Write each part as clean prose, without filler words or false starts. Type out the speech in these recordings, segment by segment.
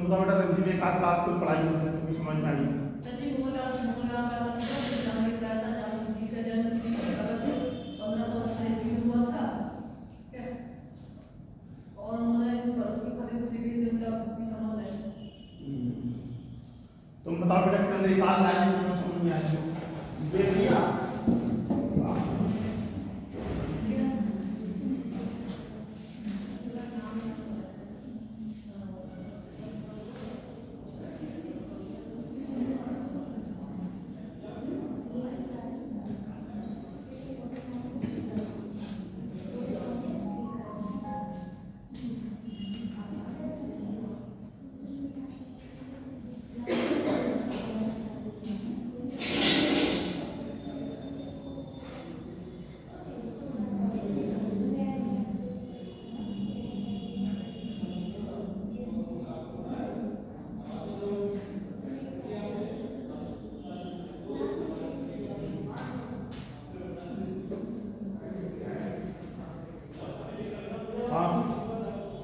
बताओ बेटा रंजी में एक आध बात कोई पढ़ाई में तुम्हें समझ में आई? सर जी मोहनलाल का जन्म बताया था जहाँ उनकी का जन्म 1580 ईस्वी में हुआ था, ठीक है, और उन्होंने की फतेहपुर सीकरी से उनका भी संबंध है। तुम बताओ बेटा कि अंदर एक आध लाइन तुम्हें समझ में आई हो? देख लिया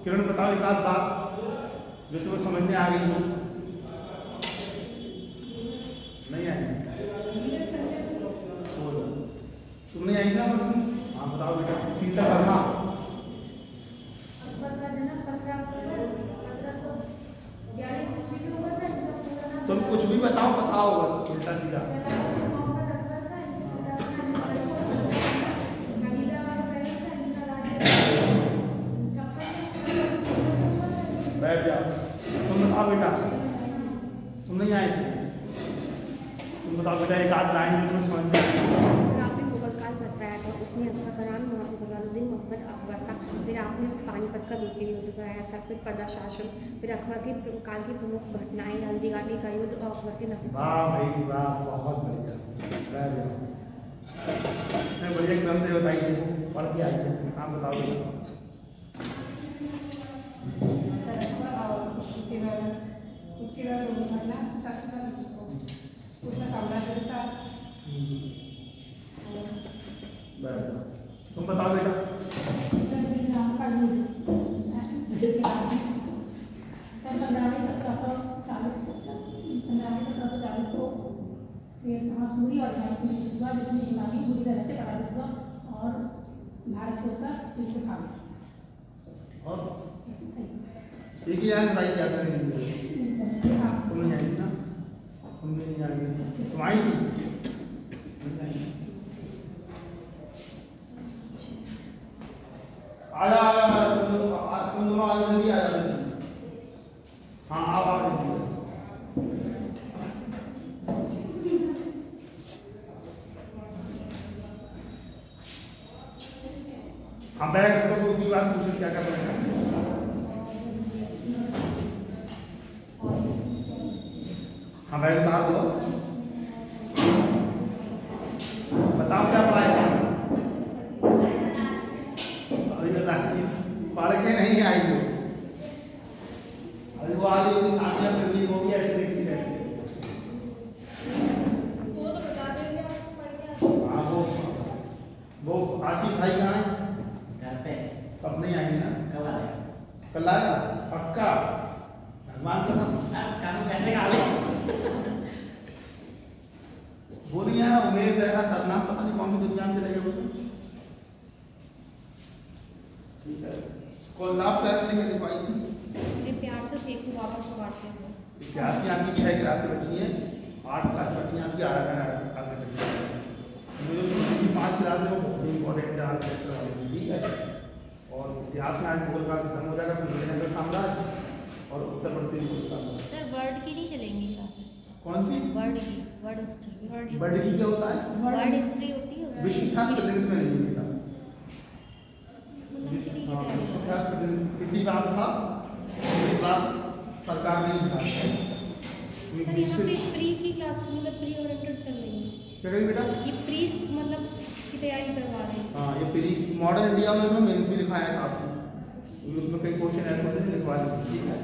किरण बताओ एक आध बात जो तुम्हें समझ में आ गई हो? नहीं आई? तुम नहीं आई ना? हाँ बताओ बेटा। सीता वर्मा तुम कुछ भी बताओ बस उल्टा सीधा। बैठ जाओ। तुम बताओ बेटा, तुम नहीं आए थे? तुम बताओ बेटा एक आध लाइन में तुम्हें समझ में आई? आपने मुगल काल बताया था, उसमें अफगान जलालुद्दीन मोहम्मद अकबर था, फिर आपने पानीपत का द्वितीय युद्ध कराया था, फिर पर्दा शासन, फिर अकबर के काल की प्रमुख घटनाएं, हल्दीघाटी का युद्ध और अकबर के नफे। वाह भाई वाह, बहुत बढ़िया। मैं बढ़िया एकदम से बताई थी, पढ़ के आई थी। आप बताओ बेटा। उसके बाद उसका साम्राज्य के साथ। तुम बताओ बेटा। का युद्ध 1540 को सूरी और हिमालय में युद्ध हुआ, जिसमें हिमालय बुरी तरह से पराजित हुआ और भारत छोड़कर सिंध को भाग गया। और एक ही यार बताई क्या करेंगे? तुम नहीं आई ना? तुम नहीं आई? तुम आई थी? आया तुम दोनों आज जल्दी आ जाओ। हाँ आप आ जाइए। हाँ बैग तो उसी बात पूछो क्या क्या पड़ेगा। हाँ बैग उतार दो। बताओ क्या पढ़ाया? पढ़ के नहीं आई हो। अभी वो आ रही सानिया करनी होगी वो तो बता देंगे आपको पढ़ के। हाँ वो आसिफ भाई कहाँ है? घर पे। कब नहीं आएंगे ना? कब आए? कल आएगा पक्का? भगवान का वो नहीं आया उमेश है सरनाम पता नहीं कौन सी दुनिया में चले गए। ठीक है कौन लाभ क्लास में लिखवाई थी? प्यार से देखो वापस पढ़ते हैं। इतिहास की आपकी 6 क्लासें बची हैं, 8 क्लास बची हैं आपकी आगे मुझे 5 क्लास है वो बहुत इंपॉर्टेंट है आज लेक्चर वाले। ठीक है और इतिहास में आज मुगल काल खत्म हो जाएगा, फिर विजयनगर साम्राज्य और उत्तर प्रदेश का। सर वर्ड की नहीं चलेंगी क्लासेस? कौन सी? वर्ड की, वर्ड हिस्ट्री। वर्ड की क्या होता है? वर्ड हिस्ट्री होती है उसमें। विश्व इतिहास प्रेजेंस में नहीं होता। पिछली बार था, इस बार सरकार ने लिखा सर यहाँ पे प्री की क्लास मतलब प्री ओरिएंटेड चल रही है। क्या कही बेटा? ये प्री मतलब की तैयारी करवा रहे हैं। हाँ ये प्री मॉडर्न इंडिया में मेंस भी लिखाया था आपको, उसमें कई क्वेश्चन ऐसे होते हैं लिखवा देंगे। ठीक है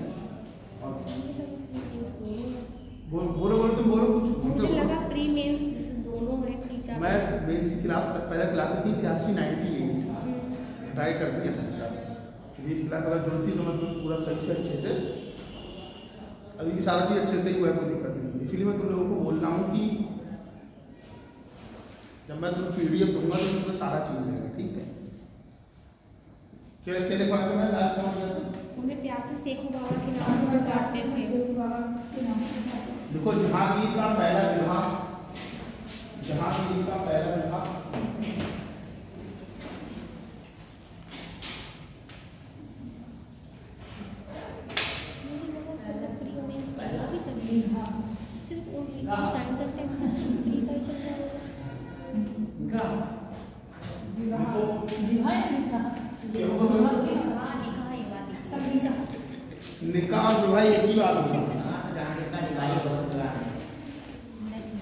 और बोलो तुम बोलो कुछ। मुझे लगा प्री मेंस दोनों है टीचर। मैं मेंस की क्लास पहले क्लास में थी इतिहास की 98 ट्राई करती है। फिर क्लास अगर जुड़ती तो मैं पूरा सही से अच्छे से अभी भी सारा चीज़ अच्छे से ही हुआ है, कोई दिक्कत नहीं है। इसीलिए मैं तुम लोगों को बोल रहा हूँ कि जब मैं तुम्हें PDF दूंगा तो तुम्हें सारा चीज़ मिलेगा, ठीक है। क्या लिखवा तुम्हें लास्ट पॉइंट उन्हें प्यार से सेखू बाबा के नाम से पुकारते थे। सेखू बाबा के नाम से पुकारते थे। देखो जहांगीर का पहला विवाह, जहांगीर का पहला विवाह निकाह और विवाह एक ही बात होती है।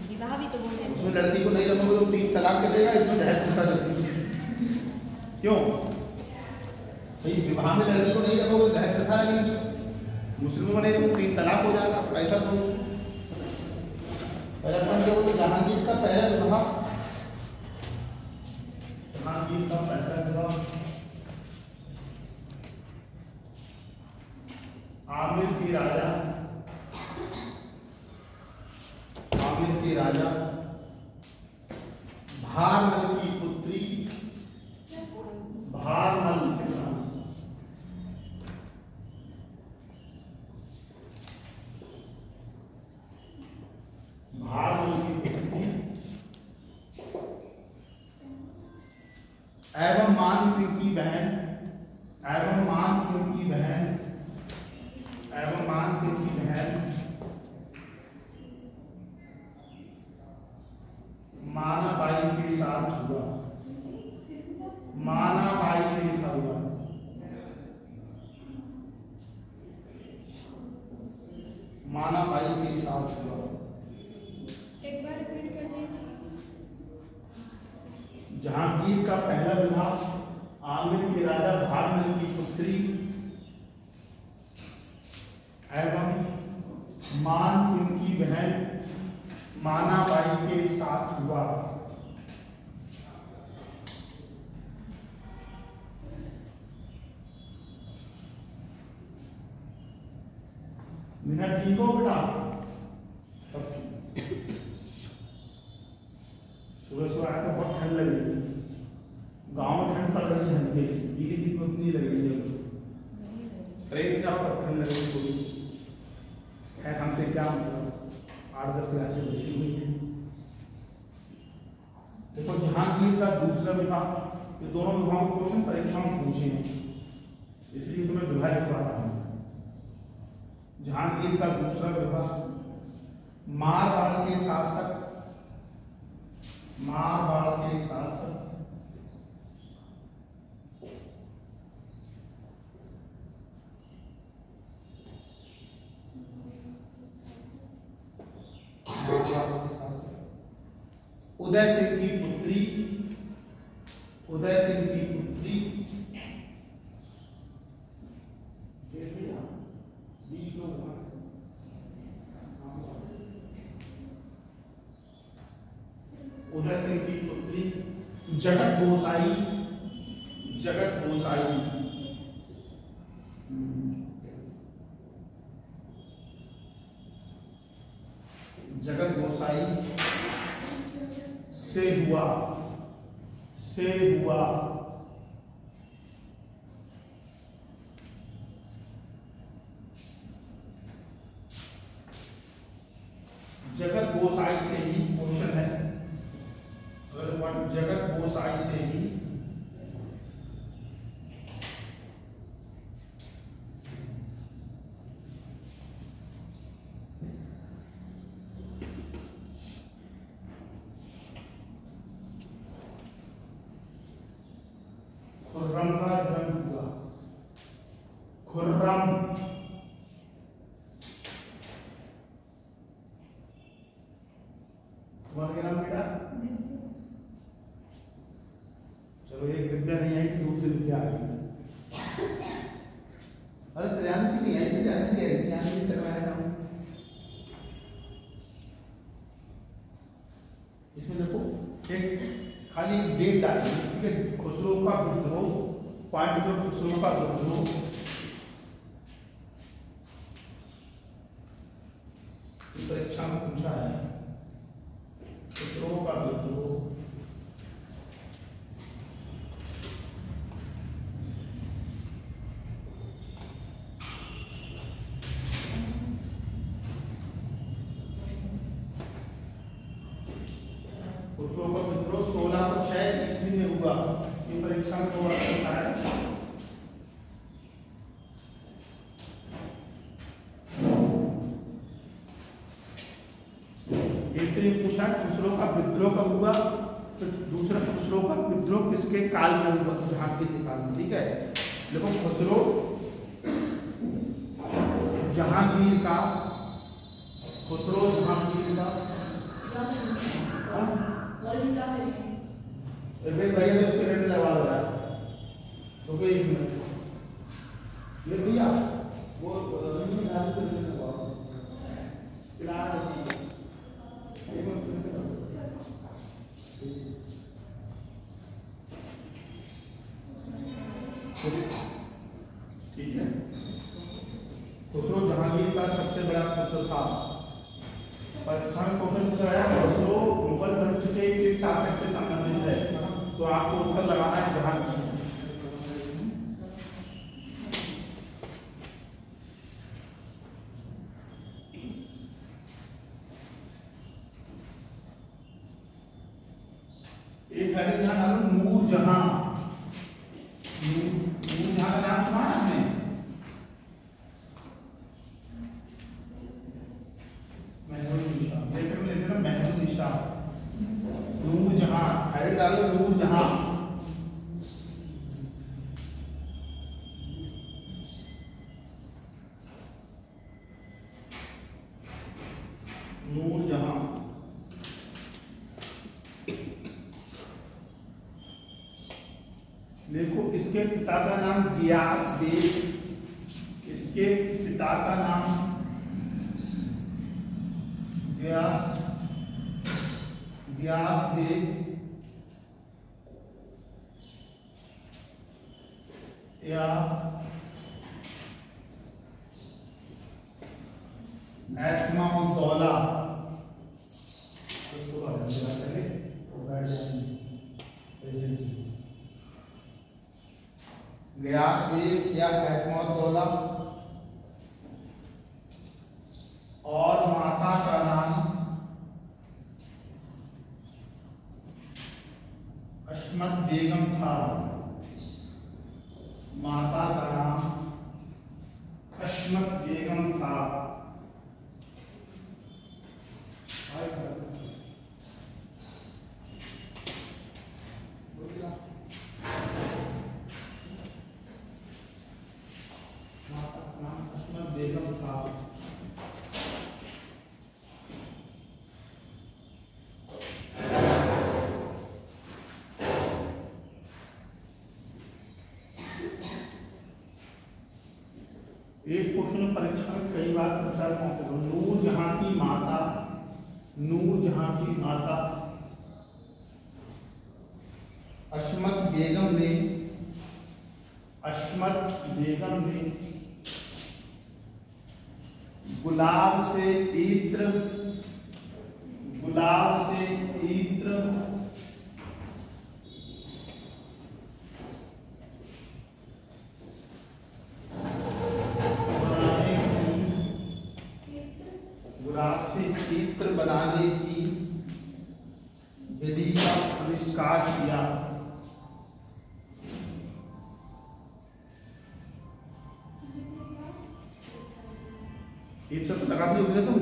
विवाह भी तो बोलते हैं। उसमें लड़की को नहीं रखोगे तो 3 तलाक चलेगा, इसमें दहेज प्रथा चलती है। क्यों भाई, विवाह में लड़की को नहीं रखोगे दहेज प्रथा लगेगी, मुस्लिमों में नहीं, 3 तलाक हो जाएगा। ऐसा तो पहला पॉइंट जो जहांगीर का पहला विवाह, जहांगीर का पहला विवाह आमिर की राजा, आमिर की राजा भारमल की पुत्री, भारमल की पुत्री एवं मान सिंह की बहन, एवं मान सिंह की बहन, एवं मान सिंह की बहन मानाबाई के साथ हुआ। मानाबाई में लिखा हुआ, मानाबाई के साथ हुआ। एक बार रिपीट कर दीजिए। जहांगीर का पहला विवाह आमिर के राजा भारमल की पुत्री एवं मान सिंह की बहन मानाबाई के साथ हुआ। मिनट ठीक हो बेटा? सुबह सुबह आया तो बहुत ठंड लग रही थी, गाँव में ठंड पड़ रही है हल्की, धीरे को इतनी लग रही है, ट्रेन जाओ तब ठंड लग रही थोड़ी। खैर हमसे क्या मतलब, 8-10 क्लासें बची हुई हैं। देखो जहांगीर का दूसरा विवाह, ये दोनों विवाहों के क्वेश्चन परीक्षा में पूछे हैं, इसलिए तुम्हें विवाह लिखवा रहा हूँ। जहांगीर का दूसरा विवाह मारवाड़ के शासक, मारवाड़ के शासक उदय सिंह की पुत्री, उदय सिंह की पुत्री उदय सिंह की पुत्री जगत गोसाई, जगत गोसाई जगत गोसाई से हुआ, से हुआ। जगत गोसाई से ही क्वेश्चन है, जगत गोसाई से ही खुर्रम का जन्म हुआ। खुर्रम तुम्हारा क्या नाम बेटा? चलो एक दिव्या नहीं आई, दूसरी दिव्या आ गई। अरे त्रियांशी नहीं आई, त्रियांशी आई, त्रियांशी करवाया था। इसमें देखो एक खाली डेट डाली, ठीक है, खुसरो का विद्रोह, पॉइंट खुसरो का विद्रोह परीक्षा में 2 बार होता है। एक तो ये पूछा खुसरो का विद्रोह कब हुआ, तो दूसरा खुसरो का विद्रोह किसके काल में हुआ, तो जहांगीर के काल में। ठीक है, देखो खुसरो जहांगीर का, खुसरो जहांगीर का भैया ने उसके रेट लगा रहा है, तो कोई एक मिनट ये भैया वो ठीक है। खुसरो जहांगीर का सबसे बड़ा पुत्र था। परीक्षा में क्वेश्चन पूछा गया खुसरो मुगल वंश के किस शासक से संबंधित है, तो आपको उत्तर लगाना है जहांगीर। एक है ध्यान डालो नूरजहां, नूरजहां का नाम सुना है आपने? महमूद निशा, नूरजहां, है डालो नूरजहां। नूरजहां देखो, इसके पिता का नाम गियास बेग, इसके पिता का नाम गियास बेग या एतमाउद्दौला, गियास बेग या एतमाउद्दौला, और माता का नाम अशमत बेगम था। माता का नाम अशमत बेगम था। माता का नाम अशमत बेगम था। एक क्वेश्चन परीक्षा में कई बार पूछा है, नूरजहां की माता, नूरजहां की माता अशमत बेगम ने, अशमत बेगम ने गुलाब से इत्र, गुलाब से इत्र चित्र बनाने की विधि का आविष्कार किया। इत्र तो लगाती होगी ना तुम,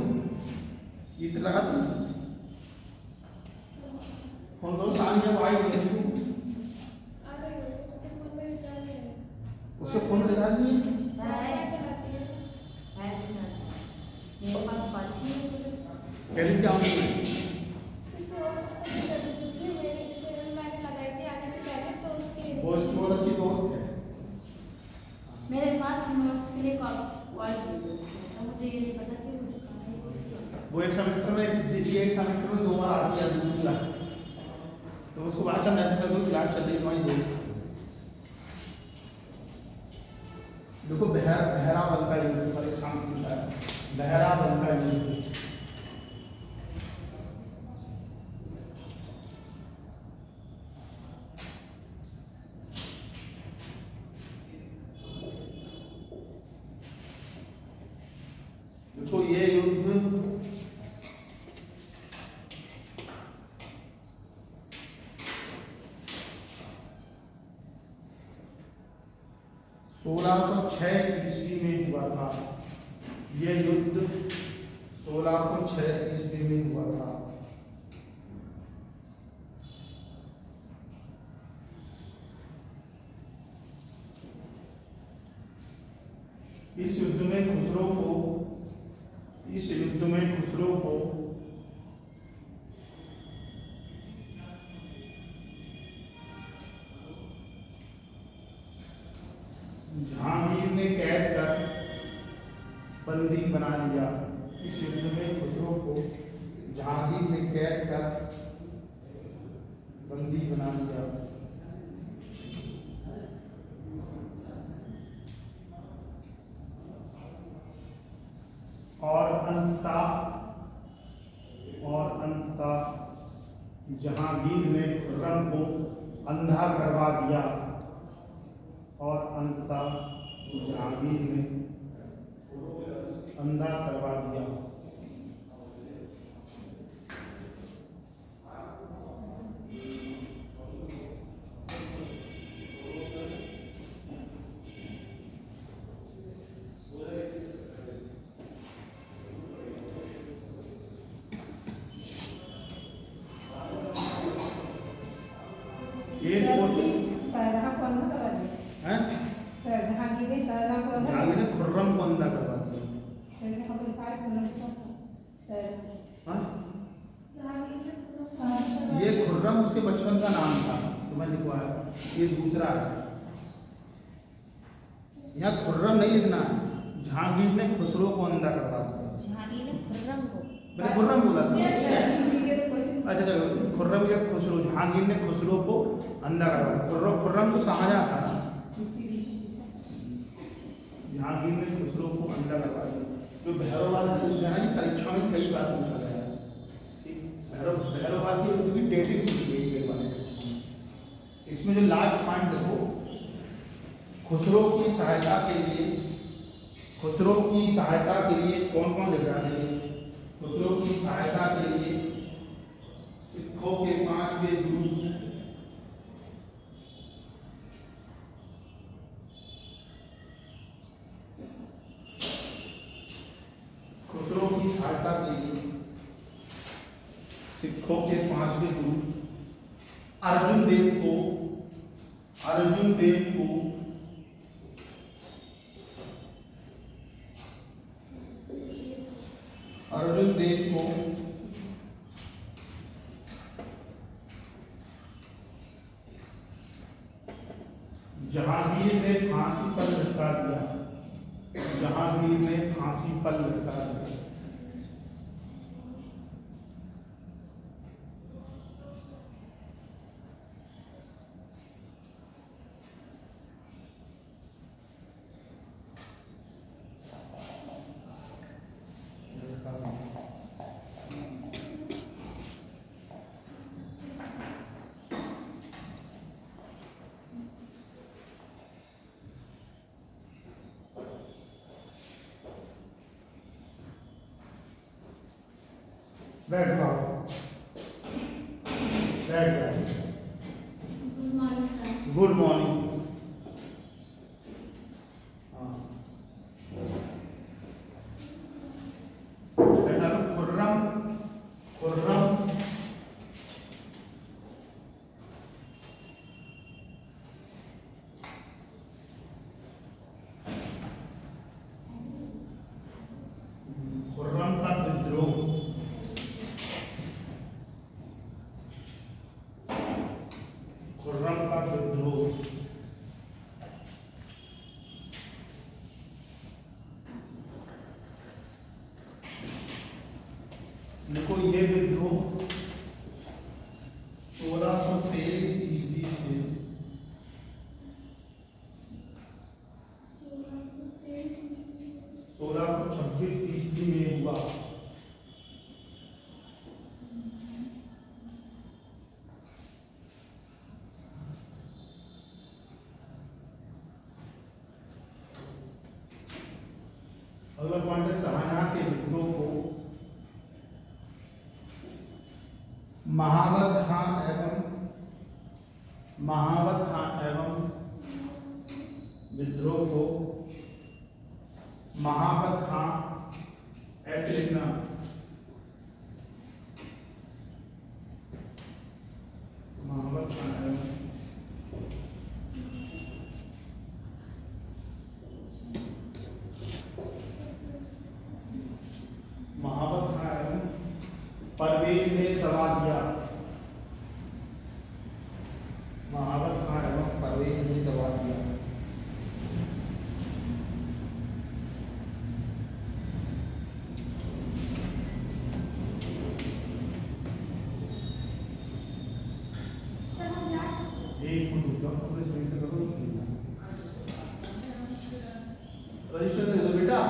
इत्र लगाती कौन कौन सारी जब आई थी उसके फोन से डालनी है, कैसे क्या दोस्त बहुत अच्छी दोस्त है मेरे पास मुझे ये नहीं पता कि वो एक सेमेस्टर में एक सेमेस्टर में 2 बार आती है दूसरी बार, तो उसको बात मैं कर दूँ क्लास चल रही तुम्हारी दोस्त। देखो बहरा बल का यूज परीक्षा में पूछा है, बहरा बल का यूज। देखो ये युद्ध 1606 ईस्वी में हुआ था। यह युद्ध 1606 ईस्वी में हुआ था। इस युद्ध में खुसरो को जहांगीर ने कैद कर बंदी बना लिया। इस युद्ध में खुसरो को जहांगीर ने कैद कर बंदी बना लिया। और अंततः जहांगीर ने खुर्रम को अंधा करवा दिया। और अंततः जहांगीर ने अंधा करवा दिया। जहांगीर ने खुर्रम को अंधा करवा दिया। ये खुर्रम उसके बचपन का नाम था, तो मैं लिखवाया। ये दूसरा है, यहाँ खुर्रम नहीं लिखना है। जहांगीर ने खुसरो को अंधा करवा दिया। जहांगीर ने खुर्रम को, मैंने खुर्रम बोला था। अच्छा चलो, खुर्रम या खुसरो, जहांगीर ने खुसरो को अंधा करवा। खुर्रम तो शाहजहां था ना। जहांगीर ने खुसरो को अंधा करवा दिया। जो भैरववाद की परीक्षा में कई बार पूछा गया है। भैरववाद की युद्ध की डेटिंग पूछी गई कई बार। इसमें जो लास्ट पॉइंट देखो, खुसरो की सहायता के लिए कौन कौन लिख रहा है? खुसरो की सहायता के लिए सिखों के 5वें गुरु सिखों के 5वें गुरु अर्जुन देव को जहांगीर ने फांसी पर लटका दिया। बैठ जाओ। Good morning. खुर्रम का विद्रोह। देखो ये विद्रोह 1623 ईस्वी से 1626 ईस्वी में हुआ। अगला पॉइंट है शाहजहां के विद्रोह को महावत खां एवं विद्रोह को महापत खां, ऐसे लिखना। महापत खां एवं परवेज ने दबा दिया। महावत खां एवं परवेज ने दबा दिया। एक मिनट रजिस्टर दे दो बेटा।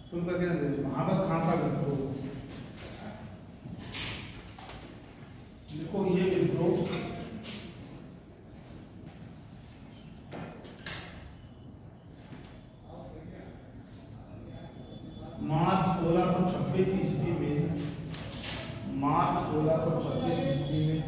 सुन करके महावत खां का विद्रोह, देखो ये विद्रोह मार्च 1626 ईस्वी में, मार्च 1626 ईस्वी में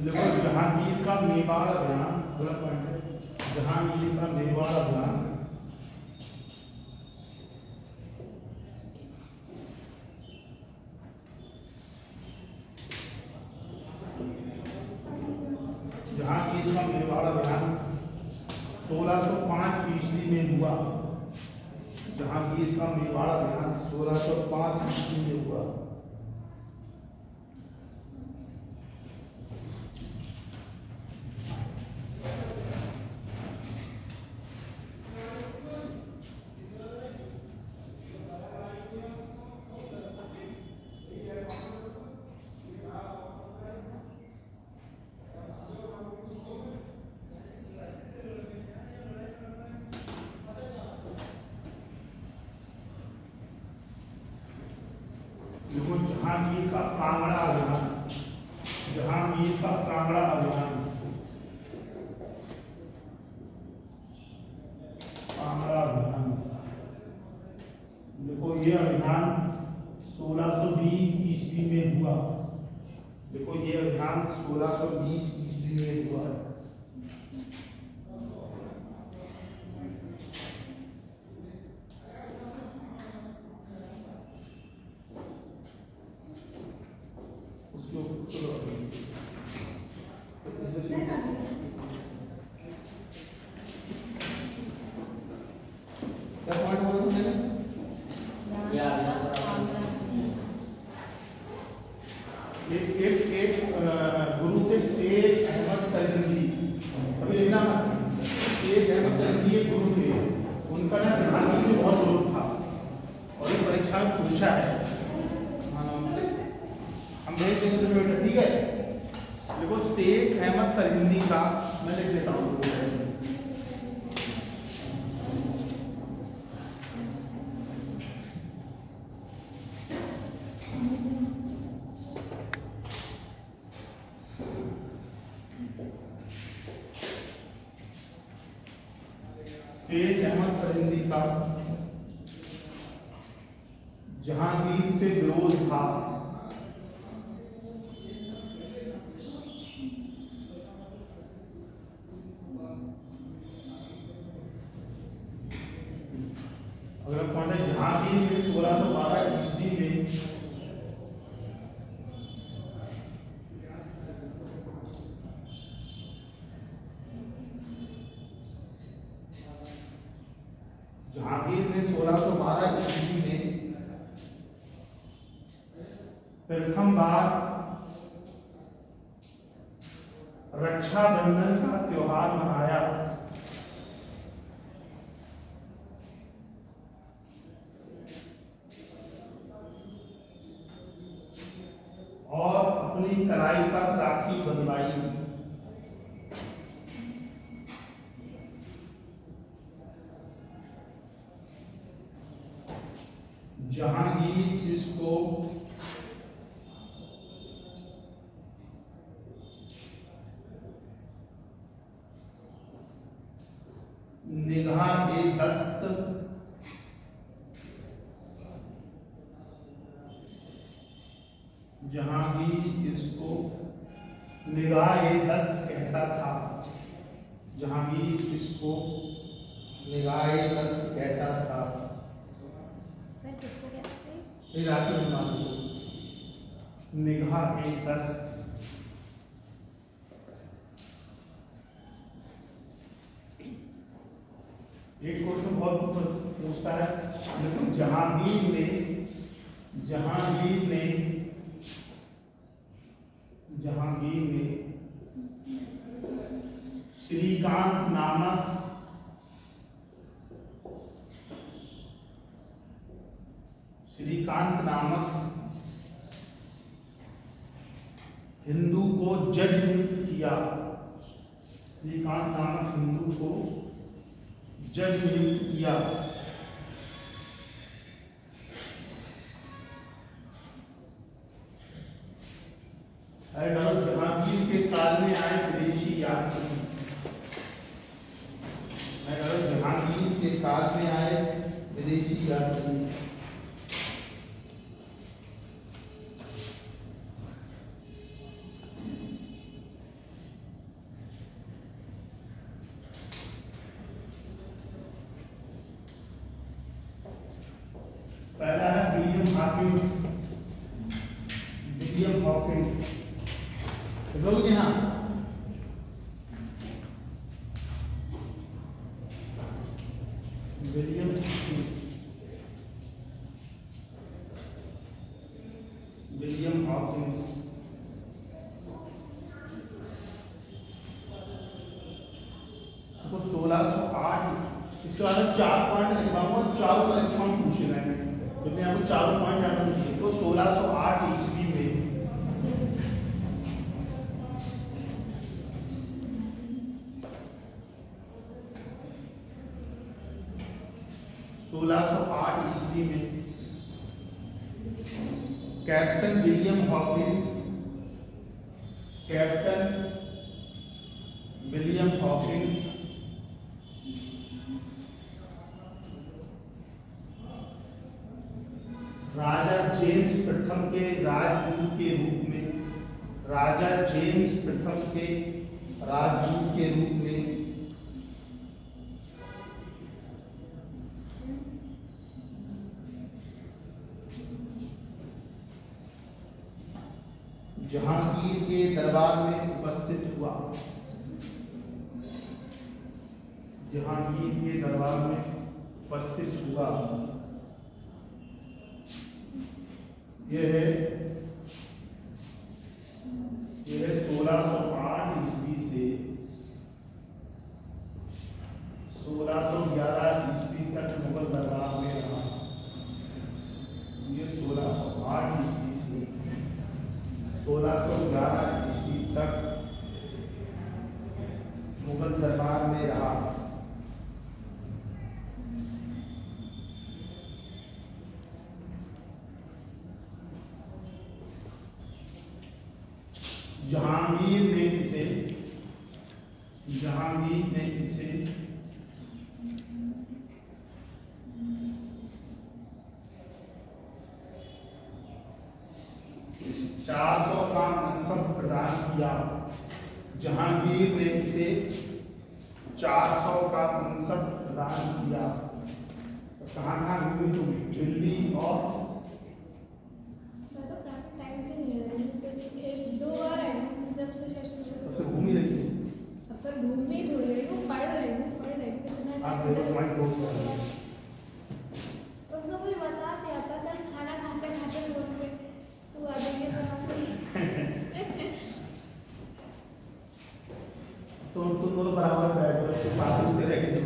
जहांगीर का मेवाड़ अभियान, बड़ा पॉइंट है, जहांगीर का मेवाड़ अभियान जहांगीर का मेवाड़ अभियान 1605 ईस्वी में हुआ। जहांगीर का मेवाड़ अभियान 1605 ईस्वी में हुआ। जहांगीर का कांगड़ा अभियान, जहांगीर का कांगड़ा अभियान, कांगड़ा अभियान, देखो ये अभियान 1620 ईस्वी में हुआ। देखो ये अभियान 1620 ईस्वी में हुआ है। गुरु थे शेख अहमद सरहिंदी, अभी लिखना मत, शेख अहमद सरहिंदी एक गुरु थे, उनका ना जहांगीर में बहुत विरोध था और इस परीक्षा में पूछा है, हम भेज देंगे तो बेटा, ठीक है। देखो शेख अहमद सरहिंदी का मैं लिख लेता हूँ। शेख अहमद सरहिंदी का जहांगीर से विरोध था। अगला पॉइंट है जहांगीर ने 1612 ईस्वी में जहांगीर ने 1612 ईस्वी में प्रथम बार रक्षाबंधन का त्योहार मनाया। और अपनी कलाई पर राखी बंधवाई। जहांगीर इसको निगाह-ए-दस्त जहांगीर इसको निगाह-ए-दस्त कहता था। जहांगीर इसको निगाह-ए-दस्त कहता था। सर किसको कहते हैं? ये राखी बंधवानी को निगाह-ए-दस्त। एक क्वेश्चन बहुत पूछता है, लेकिन जहांगीर ने श्रीकांत नामक हिंदू को जज नियुक्त किया। श्रीकांत नामक हिंदू को जज नियुक्त किया। जहांगीर के काल में आए विदेशी यात्री। जहांगीर के काल में आए विदेशी यात्री। पहला है विलियम हॉकिंस। लोग यहाँ विलियम हॉकिंस तो 1608। इसके बाद 4 पॉइंट लिखवाऊंगा, चारों इलेक्ट्रॉन पूछे जाएंगे, लेकिन यहाँ पर 4 पॉइंट याद रखिए। तो 1608 ईस्वी में 1608 ईस्वी में कैप्टन विलियम हॉकिंस राजा जेम्स प्रथम के राजदूत के रूप में जहांगीर के दरबार में उपस्थित हुआ। यह है 1608 ईस्वी से 1611 ईस्वी तक मुगल दरबार में रहा। ये 1608 ईस्वी से 1611 ईस्वी तक मुगल दरबार में रहा। जहांगीर ने इसे 400 का मनसब प्रदान किया। जहांगीर ने इसे 400 का मनसब प्रदान किया। तो कहाँ घूमी तुम? दिल्ली और मैं तो काफी टाइम से नहीं आ रही, एक दो बार आई हूँ जब से सेशन शुरू। तो घूमी रही। अब सर घूमने ही थोड़ी रही हूँ, पढ़ रही हूँ आप देखो तुम्हारी दोस्त है। उसने मुझे बता दिया था कल खाना खाते खाते बोल के तू आ जाएंगे तो तुम दोनों बराबर बैठो, बात होते रहेगी।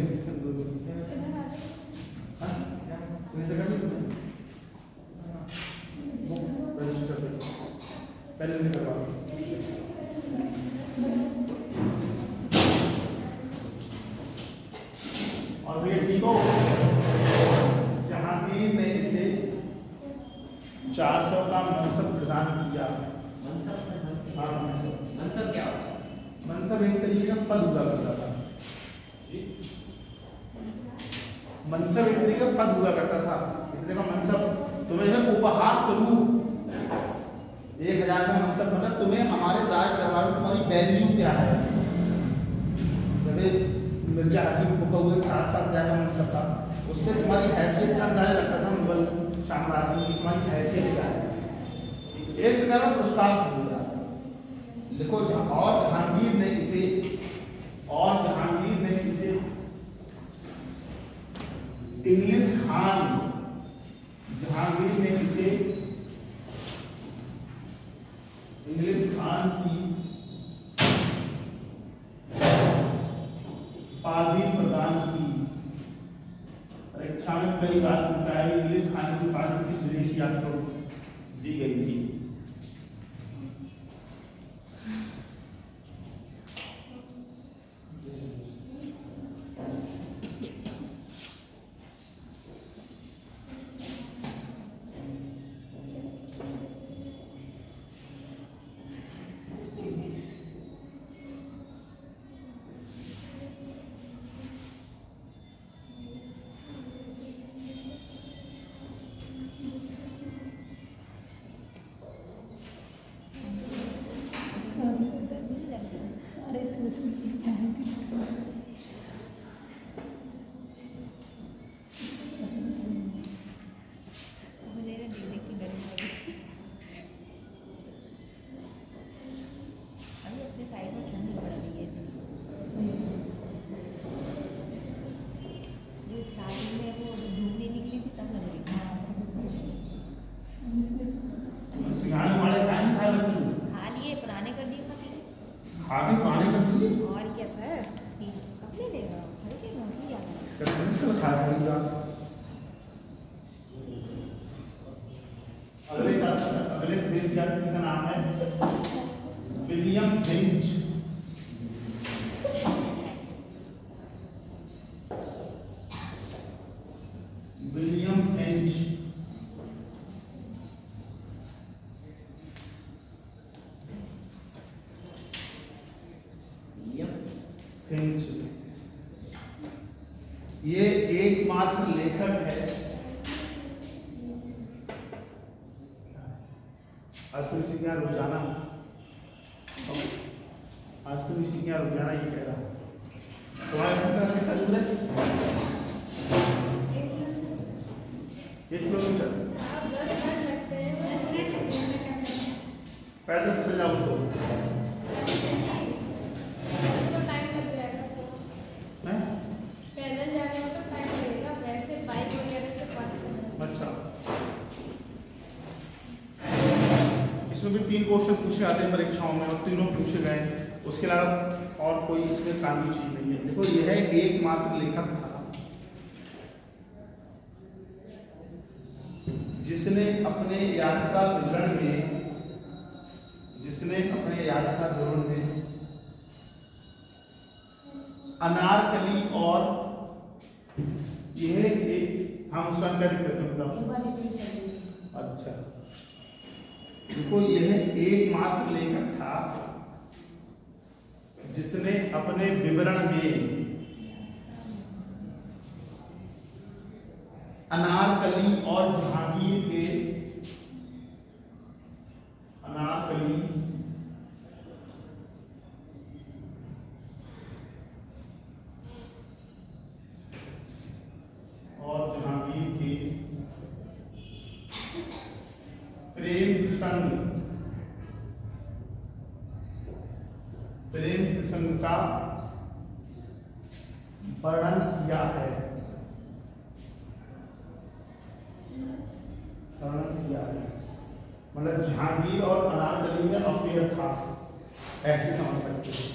पहले नहीं करवा और वे ठीक हो। जहांगीर ने इसे 400 का मनसब प्रदान किया। मनसब हाँ मनसब, मनसब क्या होता है? मनसब एक तरीके का पद हुआ करता था। मनसब एक तरीके का पद हुआ करता था। इतने का मनसब तुम्हें है उपहार स्वरूप 1000 का मनसब, मतलब तुम्हें हमारे राज दरबार में तुम्हारी वैल्यू क्या है। जब मिर्जा हकीम को कहोगे 7,000 का मनसब था, उससे तुम्हारी हैसियत का अंदाजा लगता था मुगल साम्राज्य में तुम्हारी हैसियत क्या है। एक प्रकार का पुरस्कार हो गया। देखो और जहांगीर ने इसे इंग्लिश खान, जहांगीर ने इसे इंग्लिश खान की उपाधि प्रदान की। परीक्षा में कई बार पूछा है इंग्लिश खान की उपाधि किस विदेशी यात्री को दी गई थी। अरे इसमें क्या है? अभी अपने साइड में ठंडी पड़ रही है। जो स्टार्टिंग में वो धूप नहीं निकली थी तब लग रही थी। सिंघाड़े वाले खाए नहीं खाए बच्चों? खा लिए, पुराने कर दिए खाते। खा के पुराने कर दिए। और क्या सर, कब ले लेगा? हल्के मोटी आ गई। कल खाया करेगा। अगले देश यात्री का नाम है William Hinch. William Hinch Hinch ये एकमात्र लेखक है। आज तुम इसी क्या रोजाना, आज तुम इसी क्या रोजाना ये कह रहा हूँ। तुम्हारा कितना दूर है? 1 किलोमीटर। आप 10 मिनट लगते हैं, पैदल चल जाओ तो टाइम लग जाएगा। हैं? पैदल जाने में तो टाइम लगेगा, वैसे बाइक वगैरह से 5 मिनट। अच्छा, इसमें भी 3 क्वेश्चन पूछे आते हैं परीक्षाओं में और तीनों पूछे गए। उसके अलावा और कोई इसमें काम की चीज नहीं है। देखो यह एकमात्र लेखक था जिसने अपने यात्रा विवरण में अनारकली और यह एक, हम उसका क्या दिक्कत है मतलब? अच्छा, देखो यह एकमात्र लेखक था जिसने अपने विवरण में अनारकली और जहांगीर के प्रेम प्रसंग का वर्णन किया है। मतलब जहांगीर और अनारकली में अफेयर था, ऐसे समझ सकते हैं।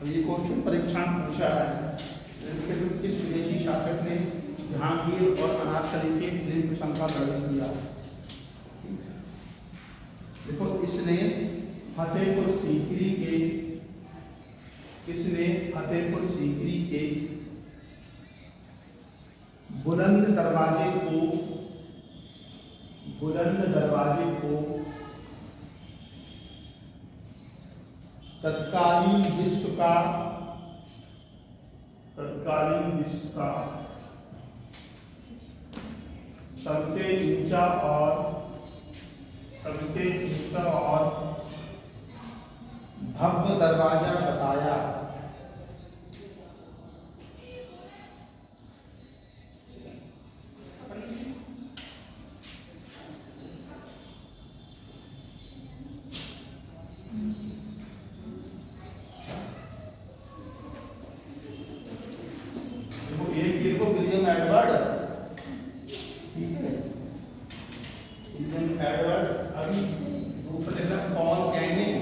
ये क्वेश्चन परीक्षा में पूछा है किस विदेशी शासक ने जहांगीर और अनारकली के प्रेम प्रसंग का वर्णन किया। देखो इसने फतेहपुर सीकरी के किसने फतेहपुर सीकरी के बुलंद दरवाजे को तत्कालीन विश्व का सबसे ऊंचा और भव्य दरवाजा बताया। विलियम एडवर्ड, ठीक है, विलियम एडवर्ड। अभी दूसरा लिखना पॉल कैनिंग,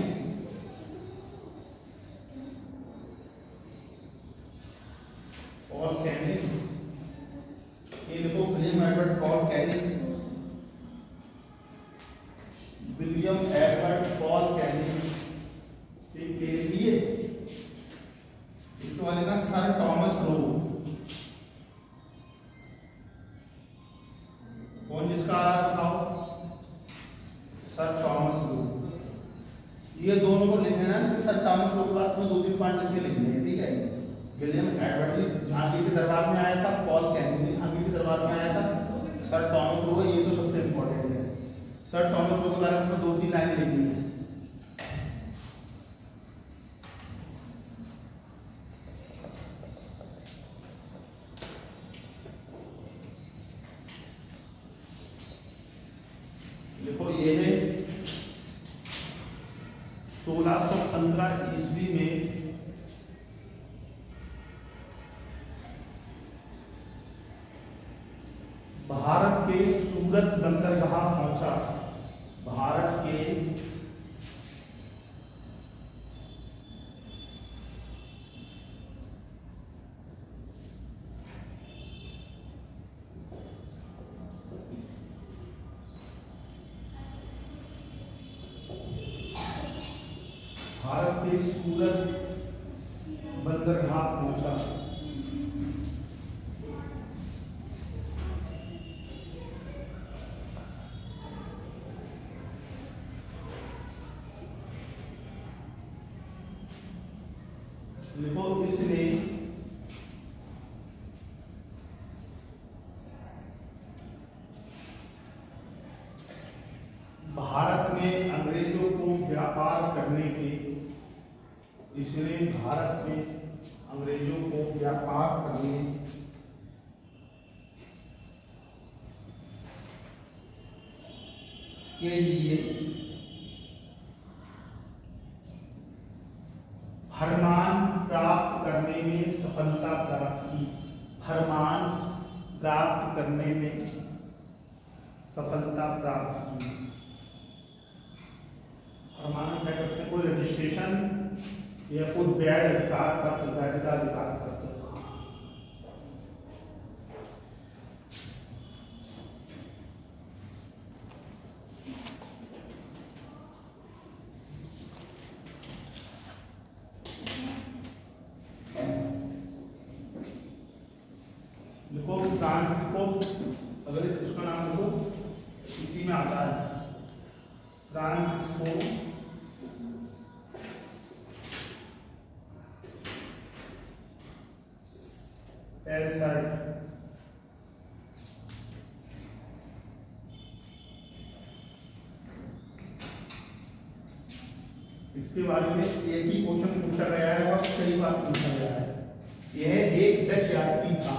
ये लिखो William Edward Paul Canning, William Edward Paul Canning. ठीक के लिए इसको लिखना सर टॉमस रो। कौन जिसका आ रहा है बताओ? सर टॉमस लो। ये दोनों को लिखना है ना कि सर टॉमस लो के बाद में 2-3 पॉइंट इसमें लिखने हैं, ठीक है। विलियम एडवर्ड झांसी के दरबार में आया था, पॉल कैनिंग झांसी के दरबार में आया था, सर टॉमस लो, ये तो सबसे इंपॉर्टेंट है। सर टॉमस लो के बारे में 2-3 लाइनें लिखनी है। देखो ये है 1615 ईस्वी में भारत के सूरत बंदरगाह पहुंचा। भारत के सूरत बंदरगाह पहुंचा। लिखो इसने भारत में अंग्रेजों को व्यापार करने के इसने भारत में अंग्रेजों को व्यापार करने के लिए फरमान प्राप्त करने में सफलता प्राप्त की। फरमान प्राप्त करने में सफलता प्राप्त की। फरमान क्या करते हैं? कोई रजिस्ट्रेशन या कोई वैध अधिकार पत्र, वैधता अधिकार पत्र। लिखो फ्रांसिस्को, अगर इसका नाम लिखो इसी में आता है फ्रांसिस्को एल्साइड। इसके बारे में एक ही क्वेश्चन पूछा गया है और कई बार पूछा गया है। यह एक डच यात्री था।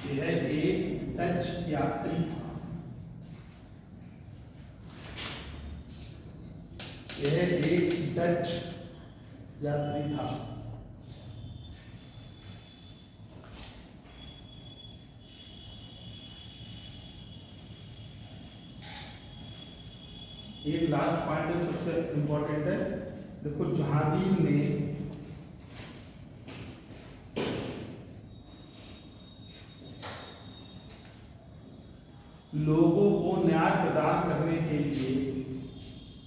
यह एक डच यात्री था। यह एक डच यात्री था। एक लास्ट पॉइंट सबसे इंपॉर्टेंट है। देखो जहांगीर ने लोगों को न्याय प्रदान करने के लिए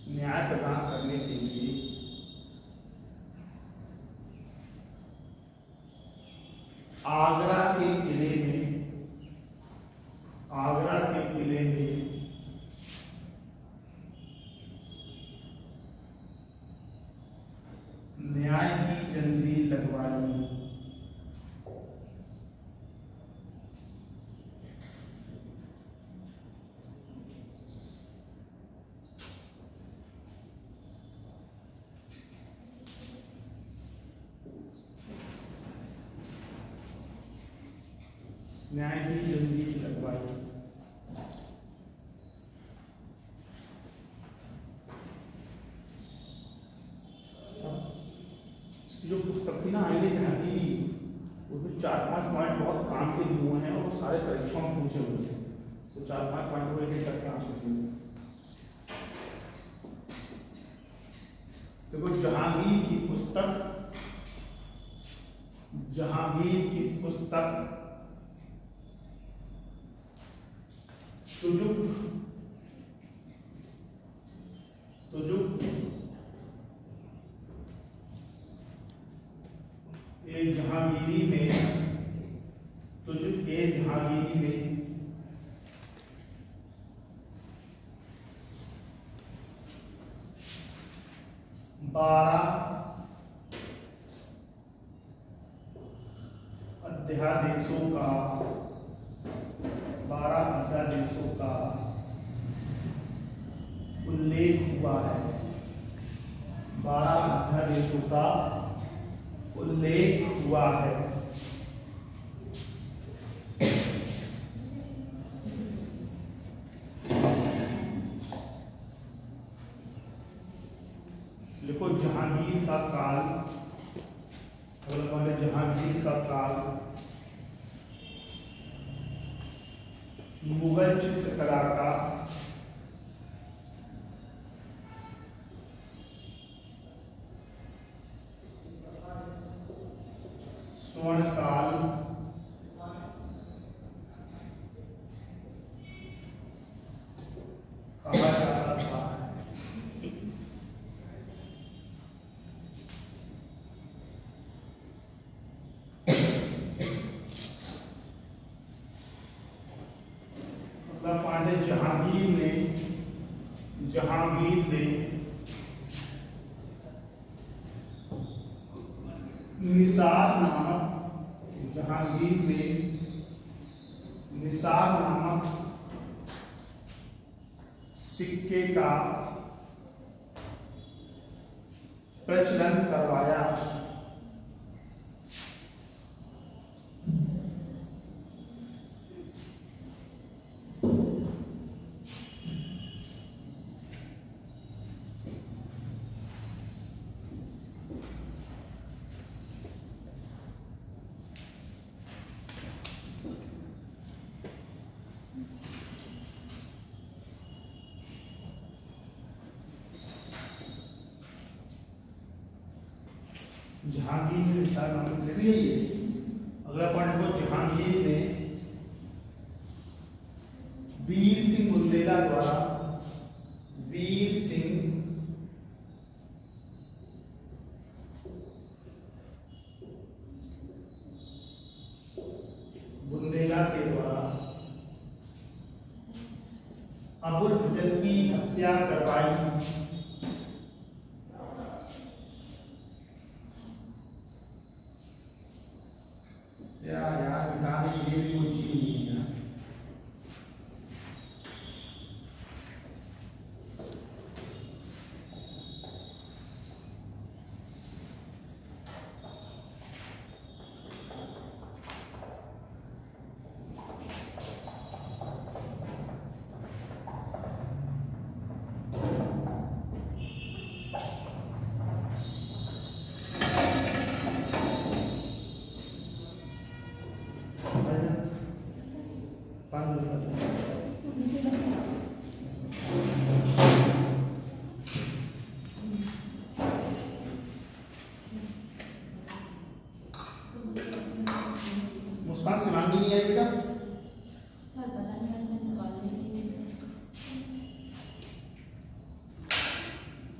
न्याय प्रदान करने के लिए आगरा के किले में न्याय की जंजीर लगवाई। न्याय की जंजीर लगवाई। जो पुस्तक थी ना आईने जहांगीरी, उसमें 4-5 पॉइंट बहुत काम के लिए हुए हैं और वो सारे परीक्षाओं में पूछे हुए थे, तो 4-5 पॉइंट को एक करके आप सोचिए। देखो जहांगीर की पुस्तक तुजुक जहांगीरी में 12 अध्यादेशों का उल्लेख हुआ है। 12 अध्यादेशों का उल्लेख हुआ है। लिखो जहांगीर का काल, जहांगीर का काल मुगल चित्रकला का स्वर्ण काल कहा जाता था। पांडे जहांगीर ने निसार नामक सिक्के का प्रचलन करवाया। जहांगीर ने निसार नामक सिक्के, अगला पॉइंट को जहांगीर ने वीर सिंह बुंदेला द्वारा अबुल फजल की हत्या करवाई। यार बताने के लिए कोई चीज नहीं है।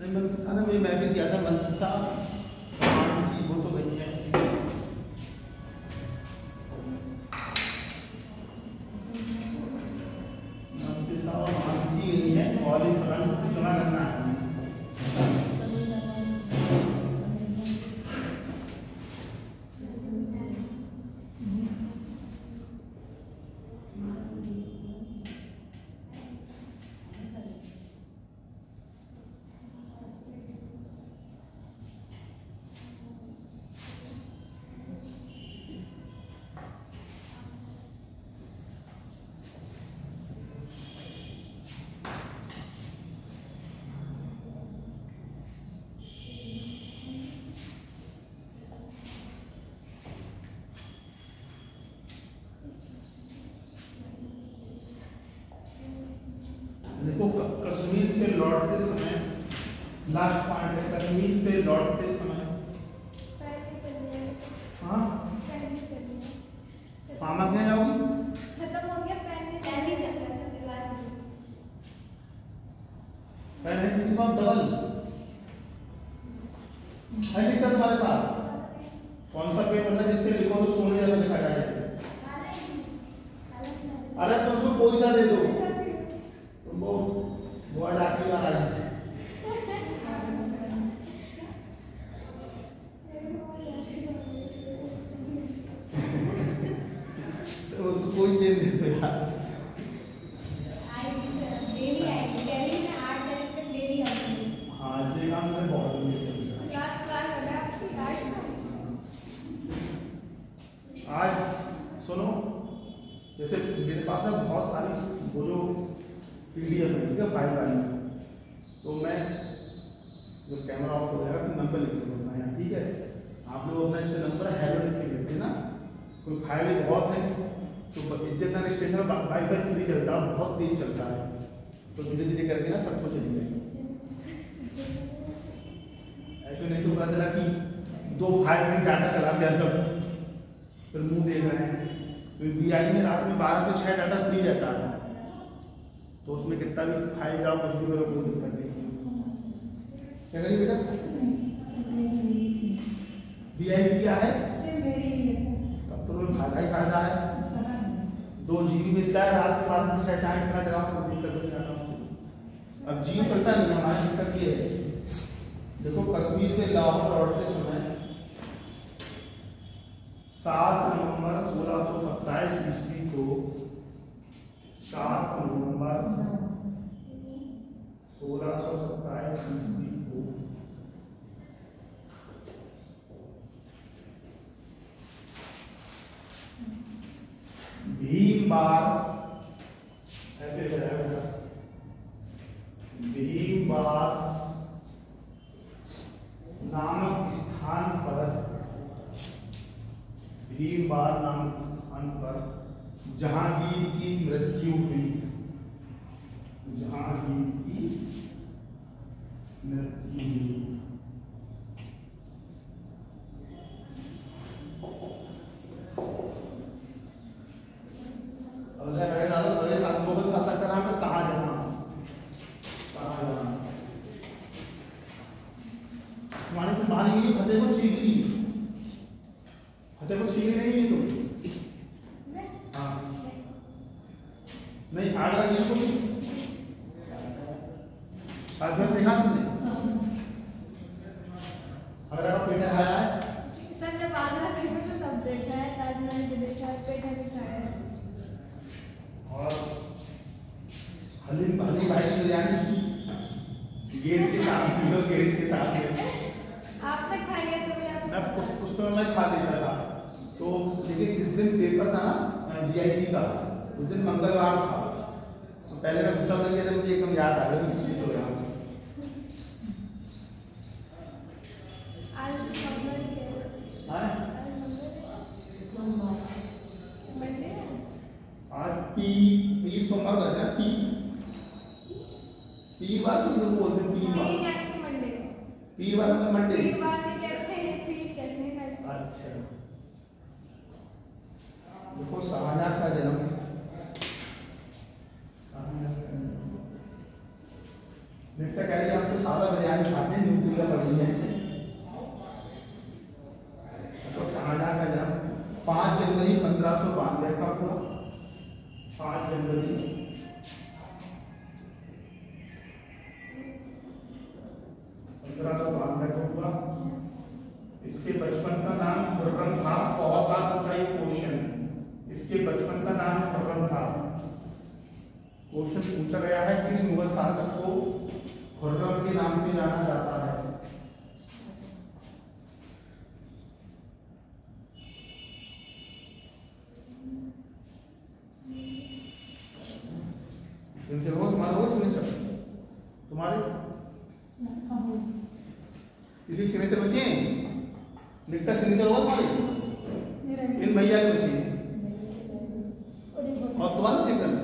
मंत्रिसा ने मुझे मैसेज किया था, मंत्रिसा मानसी वो तो गई है। मंत्रिसा मानसी गई है, कॉलेज फलन जमा करना है। देखो कश्मीर से लौटते समय, लास्ट पॉइंट है, कश्मीर से लौटते समय पहले चलिए। हाँ पहले चलिए। मामा क्या जाओगी? खत्म हो गया पहले चलिए। पहले किसी को डबल है लिखा तुम्हारे पास? कौन सा पेपर है जिससे लिखो तो सोने जैसा लिखा जाए? अरे तो उसको कोई सा दे दो, वो आज आखिरी बार आई है। तो उसको कोई पेन दे दो यार। हाँ ये काम मैंने बहुत लास्ट क्लास है ना आपकी आज का? आज सुनो, जैसे मेरे पास ना बहुत सारी वो जो PDF है, ठीक है, फाइल वाली, तो मैं जब कैमरा ऑफ हो जाएगा फिर नंबर लिख दूँगा यहाँ, ठीक है। आप लोग अपना इसका नंबर हेलो लिख के भेजते ना। कोई फाइल बहुत है तो इज्जतनगर स्टेशन में वाईफाई फ्री चलता है, बहुत तेज चलता है, तो धीरे धीरे करके ना सबको चली जाएगी। ऐसे नहीं तो पता चला कि 2 फाइल में डाटा चला गया सब, फिर मुंह देख रहे हैं। BI में रात में 12 से 6 डाटा फ्री रहता है, तो उसमें कितना भी फाइल जाओ कुछ भी करो कोई दिक्कत नहीं। क्या करिए बेटा? BI क्या है? तब तो फायदा ही फायदा है। 2 GB मिलता है रात के बाद में, चाहे इतना चलाओ कोई दिक्कत नहीं आता। अब जियो चलता नहीं, हमारी दिक्कत ये है। देखो कश्मीर से लाहौर लौटते समय 7 नवंबर 1627 ईस्वी को, 7 नवंबर 1627 ईस्वी को भीमबार नामक स्थान पर जहांगीर की मृत्यु हुई। जहांगीर की मृत्यु हुई। बड़े मुगल शासक का नाम है शाहजहां। तुम्हारी फतेहपुर सीकरी, फतेहपुर सीकरी नहीं है तुम? हाँ नहीं, आगरा की को भी अध्ययन देखा तुमने? आगरा का पेठा खाया है? सर जब आगरा गए तो सब देखा है, ताजमहल भी देखा है, पेठा भी खाया है। और हलीम भाई बिरयानी गेट के साथ, गेट के साथ है। आपने खाई है तो मैं कुछ तो मैं खा लेता था, तो लेकिन जिस दिन पेपर था ना GIC का, उस दिन मंगलवार था, तो पहले मैं गुस्सा कर गया था, मुझे एकदम याद आ गया तो यहाँ से। आज पीर सोमवार का है ना, पीर बार भी तो बोलते हैं, पीर बार मतलब मंडे। अच्छा देखो शाहजहां का जन्म, नृत्य कह रही आपको तो सादा बिरयानी खाते हैं, न्यूक्लियर बनी है। तो शाहजहां का जन्म 5 जनवरी 1592 का हुआ। 5 जनवरी 1592 को हुआ। इसके बचपन का नाम खुर्रम था। बहुत बार पूछा ये क्वेश्चन, इसके बचपन का नाम खुर्रम था। क्वेश्चन पूछा गया है किस मुगल शासक को खुर्रम के नाम से जाना जाता है। तुम्हारे हो सिग्नेचर, तुम्हारे किसी सिग्नेचर बचे हैं? लिखता सिग्नेचर हो तुम्हारे? इन भैया के बचे हैं और तुम्हारा चेक करना।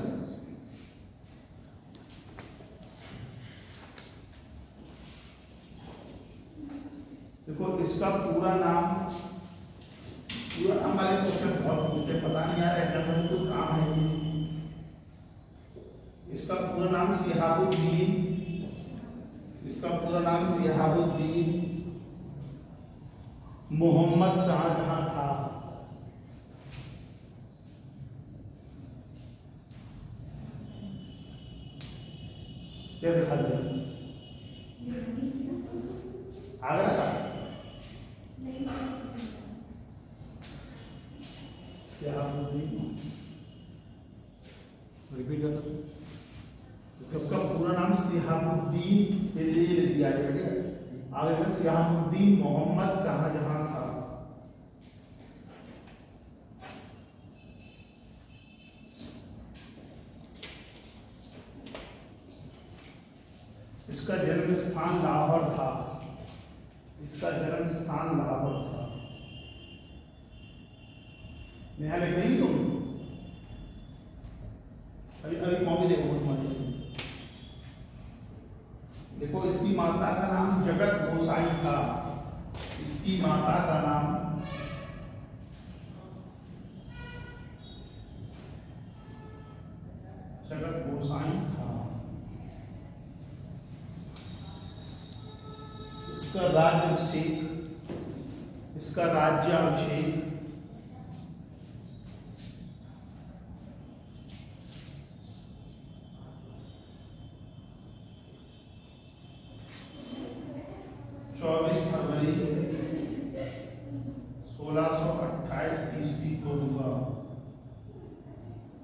देखो इसका पूरा नाम वाले क्वेश्चन बहुत पूछते, पता नहीं आ रहा है तो काम है ये। इसका पूरा नाम सिहाबुद्दीन, इसका पूरा नाम सिहाबुद्दीन मोहम्मद शाहजहां था। क्या दिखा दिया? आगरा का रिपीट करना सर। इसका पूरा नाम सिहाबुद्दीन, ये लिख दिया है बेटे। आगे का सिहाबुद्दीन मोहम्मद शाहजहां था। इसका जन्म स्थान लाहौर था। इसका जन्म स्थान लाहौर था। नया लिख रही तुम? अभी कॉपी देखो बहुत। देखो इसकी माता का नाम जगत गोसाई था। इसकी माता का नाम जगत गोसाई था। इसका राज्याभिषेक, इसका राज्याभिषेक 24 फरवरी 1628 ईस्वी को हुआ।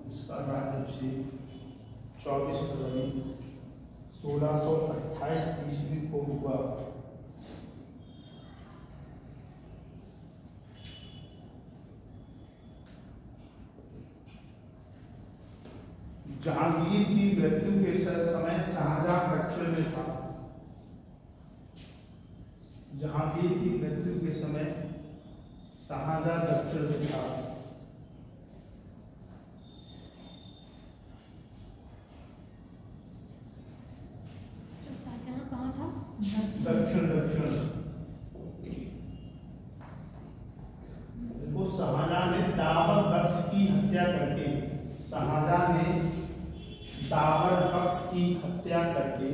इसका राज्याभिषेक 24 फरवरी 1628 ईस्वी को हुआ। जहांगीर की मृत्यु के समय शाहजहां दक्षिण में था। जहांगीर की मृत्यु के समय शाहजहां दक्षिण में था। शाहजहां कहाँ था? दक्षिण दक्षिण। देखो शाहजहां ने दावर बख्श की हत्या करके, शाहजहां ने दावर बख्श की हत्या करके